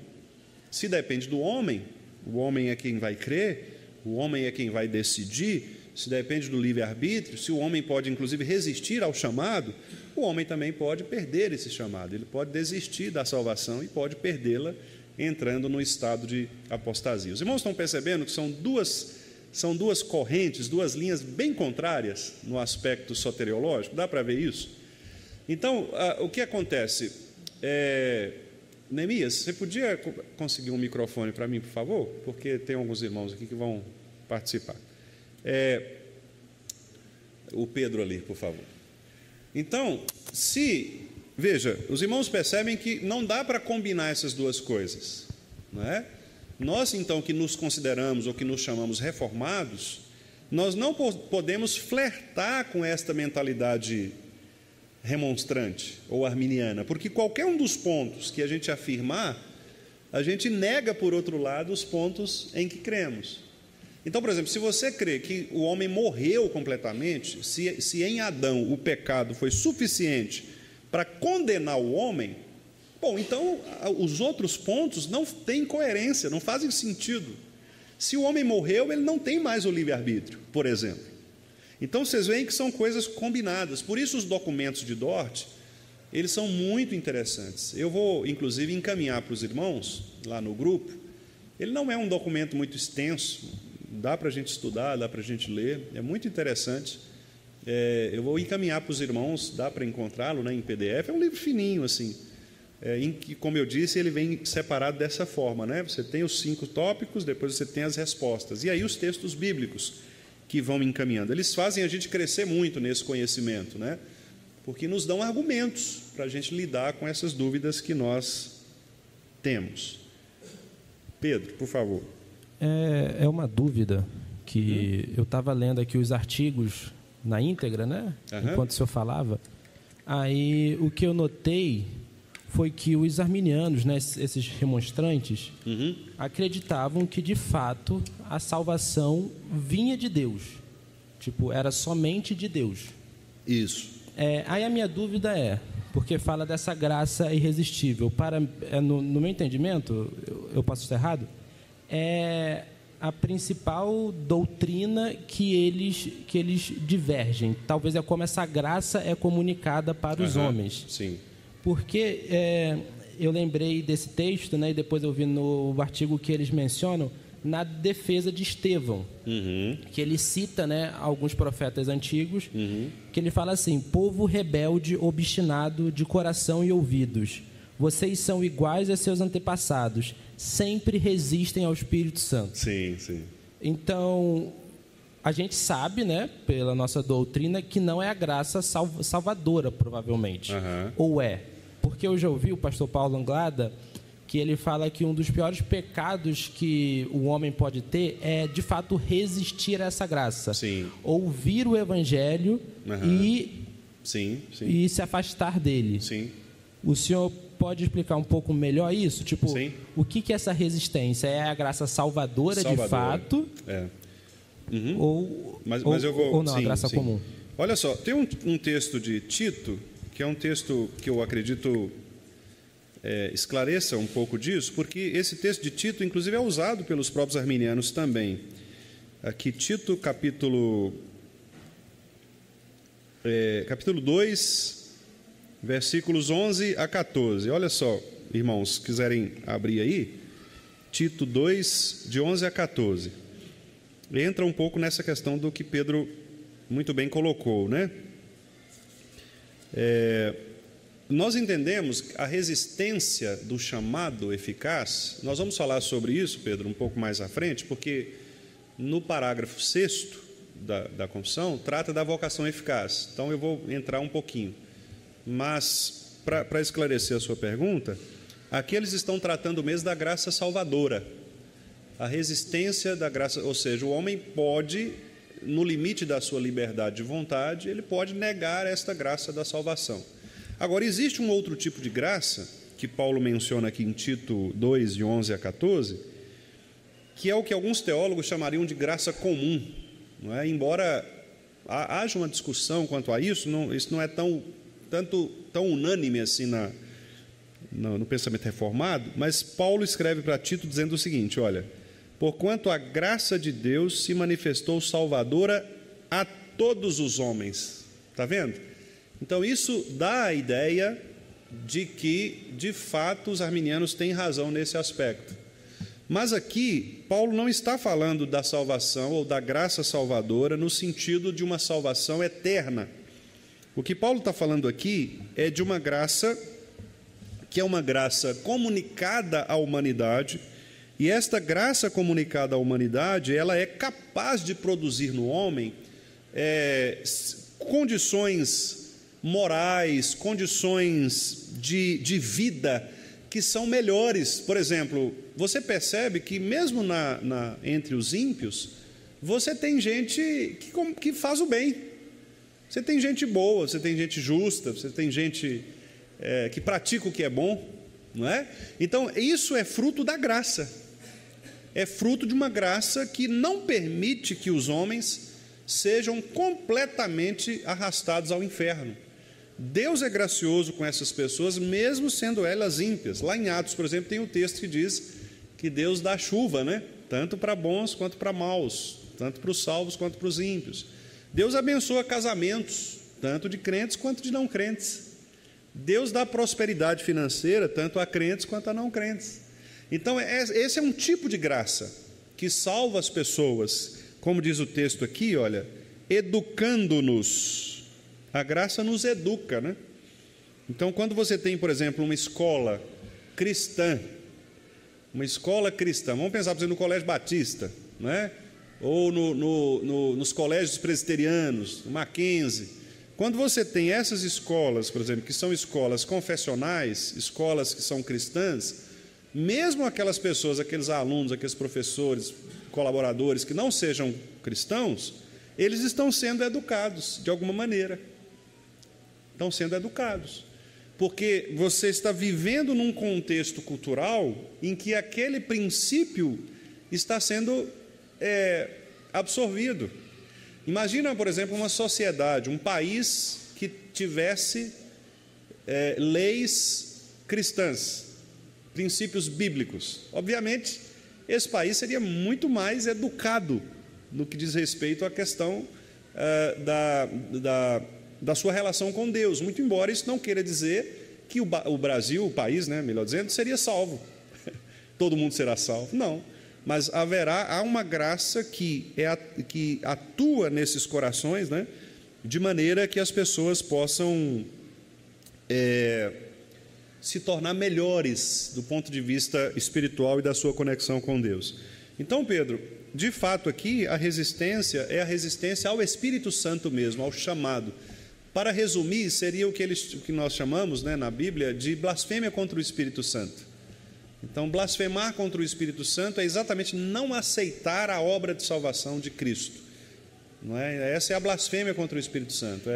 se depende do homem, o homem é quem vai crer, o homem é quem vai decidir, se depende do livre-arbítrio, se o homem pode, inclusive, resistir ao chamado, o homem também pode perder esse chamado, ele pode desistir da salvação e pode perdê-la entrando no estado de apostasia. Os irmãos estão percebendo que são duas correntes, duas linhas bem contrárias no aspecto soteriológico? Dá para ver isso? Então, o que acontece? Neemias, você podia conseguir um microfone para mim, por favor? Porque tem alguns irmãos aqui que vão participar. O Pedro ali, por favor. Então, veja, os irmãos percebem que não dá para combinar essas duas coisas, não é? Nós, então, que nos consideramos ou que nos chamamos reformados, nós não podemos flertar com esta mentalidade remonstrante ou arminiana, porque qualquer um dos pontos que a gente afirmar, a gente nega, por outro lado, os pontos em que cremos. Então, por exemplo, se você crê que o homem morreu completamente, se em Adão o pecado foi suficiente para condenar o homem, bom, então os outros pontos não têm coerência, não fazem sentido. Se o homem morreu, ele não tem mais o livre-arbítrio, por exemplo. Então vocês veem que são coisas combinadas. Por isso os documentos de Dort, eles são muito interessantes. Eu vou, inclusive, encaminhar para os irmãos, lá no grupo. Ele não é um documento muito extenso, dá para a gente estudar, dá para a gente ler, é muito interessante. Eu vou encaminhar para os irmãos, dá para encontrá-lo, né, em PDF. É um livro fininho, assim, em que, como eu disse, ele vem separado dessa forma, né? Você tem os 5 tópicos, depois você tem as respostas, e aí os textos bíblicos que vão encaminhando. Eles fazem a gente crescer muito nesse conhecimento, né? Porque nos dão argumentos para a gente lidar com essas dúvidas que nós temos. Pedro, por favor. É uma dúvida que eu estava lendo aqui os artigos na íntegra, né? Enquanto o senhor falava. Aí o que eu notei foi que os arminianos, né, esses remonstrantes, acreditavam que de fato a salvação vinha de Deus. Tipo, era somente de Deus. Isso. Aí a minha dúvida porque fala dessa graça irresistível. No meu entendimento, eu posso estar errado, é a principal doutrina que eles divergem. Talvez é como essa graça é comunicada para os homens. Sim. Porque eu lembrei desse texto, né, e depois eu vi no artigo que eles mencionam na defesa de Estevão, que ele cita, né, alguns profetas antigos, que ele fala assim: povo rebelde, obstinado de coração e ouvidos, vocês são iguais a seus antepassados, sempre resistem ao Espírito Santo. Sim, sim. Então, a gente sabe, né, pela nossa doutrina, que não é a graça salvadora, provavelmente. Ou é? Porque eu já ouvi o pastor Paulo Anglada, que ele fala que um dos piores pecados que o homem pode ter é, de fato, resistir a essa graça. Sim. Ouvir o Evangelho e se afastar dele. Sim. O senhor pode explicar um pouco melhor isso? Tipo, Sim. O que é essa resistência? É a graça salvadora. De fato? Mas eu vou... Ou não, a graça comum? Olha só, tem um texto de Tito, que é um texto que eu acredito esclareça um pouco disso, porque esse texto de Tito, inclusive, é usado pelos próprios arminianos também. Aqui, Tito, capítulo 2, versículos 11 a 14. Olha só, irmãos, se quiserem abrir aí, Tito 2, de 11 a 14. Entra um pouco nessa questão do que Pedro muito bem colocou, né? Nós entendemos a resistência do chamado eficaz. Nós vamos falar sobre isso, Pedro, um pouco mais à frente, porque no parágrafo 6º da confissão trata da vocação eficaz. Então eu vou entrar um pouquinho. Mas, para esclarecer a sua pergunta, aqui eles estão tratando mesmo da graça salvadora. A resistência da graça, ou seja, o homem pode, no limite da sua liberdade de vontade, ele pode negar esta graça da salvação. Agora, existe um outro tipo de graça, que Paulo menciona aqui em Tito 2, de 11 a 14, que é o que alguns teólogos chamariam de graça comum. Não é? Embora haja uma discussão quanto a isso, isso não é tão unânime assim no pensamento reformado, mas Paulo escreve para Tito dizendo o seguinte: olha, porquanto a graça de Deus se manifestou salvadora a todos os homens. Está vendo? Então isso dá a ideia de que, de fato, os arminianos têm razão nesse aspecto. Mas aqui, Paulo não está falando da salvação ou da graça salvadora no sentido de uma salvação eterna. O que Paulo está falando aqui é de uma graça que é uma graça comunicada à humanidade, e esta graça comunicada à humanidade, ela é capaz de produzir no homem condições morais, condições de vida que são melhores. Por exemplo, você percebe que mesmo entre os ímpios, você tem gente que faz o bem. Você tem gente boa, você tem gente justa, você tem gente que pratica o que é bom, não é? Então, isso é fruto da graça. É fruto de uma graça que não permite que os homens sejam completamente arrastados ao inferno. Deus é gracioso com essas pessoas, mesmo sendo elas ímpias. Lá em Atos, por exemplo, tem um texto que diz que Deus dá chuva, né? Tanto para bons quanto para maus, tanto para os salvos quanto para os ímpios. Deus abençoa casamentos, tanto de crentes quanto de não crentes. Deus dá prosperidade financeira, tanto a crentes quanto a não crentes. Então, esse é um tipo de graça que salva as pessoas, como diz o texto aqui, olha, educando-nos. A graça nos educa, né? Então, quando você tem, por exemplo, uma escola cristã, vamos pensar, por exemplo, no Colégio Batista, né? Ou nos colégios presbiterianos, no Mackenzie. Quando você tem essas escolas, por exemplo, que são escolas confessionais, escolas que são cristãs, mesmo aquelas pessoas, aqueles alunos, aqueles professores, colaboradores que não sejam cristãos, eles estão sendo educados de alguma maneira. Estão sendo educados. Porque você está vivendo num contexto cultural em que aquele princípio está sendo absorvido. Imagina, por exemplo, uma sociedade, um país que tivesse leis cristãs, princípios bíblicos. Obviamente, esse país seria muito mais educado no que diz respeito à questão da sua relação com Deus, muito embora isso não queira dizer que o Brasil, o país, né, melhor dizendo, seria salvo. Todo mundo será salvo. Não, mas há uma graça que atua nesses corações, né, de maneira que as pessoas possam se tornar melhores do ponto de vista espiritual e da sua conexão com Deus. Então, Pedro, de fato aqui a resistência é a resistência ao Espírito Santo mesmo, ao chamado. Para resumir, seria o que nós chamamos, né, na Bíblia de blasfêmia contra o Espírito Santo. Então, blasfemar contra o Espírito Santo é exatamente não aceitar a obra de salvação de Cristo. Não é? Essa é a blasfêmia contra o Espírito Santo.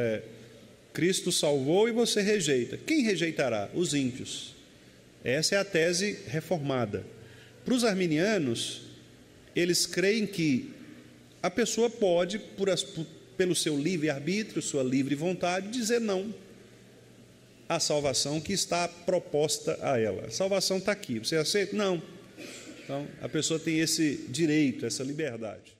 Cristo salvou e você rejeita. Quem rejeitará? Os ímpios. Essa é a tese reformada. Para os arminianos, eles creem que a pessoa pode, pelo seu livre-arbítrio, sua livre vontade, dizer não à salvação que está proposta a ela. A salvação está aqui, você aceita? Não. Então, a pessoa tem esse direito, essa liberdade.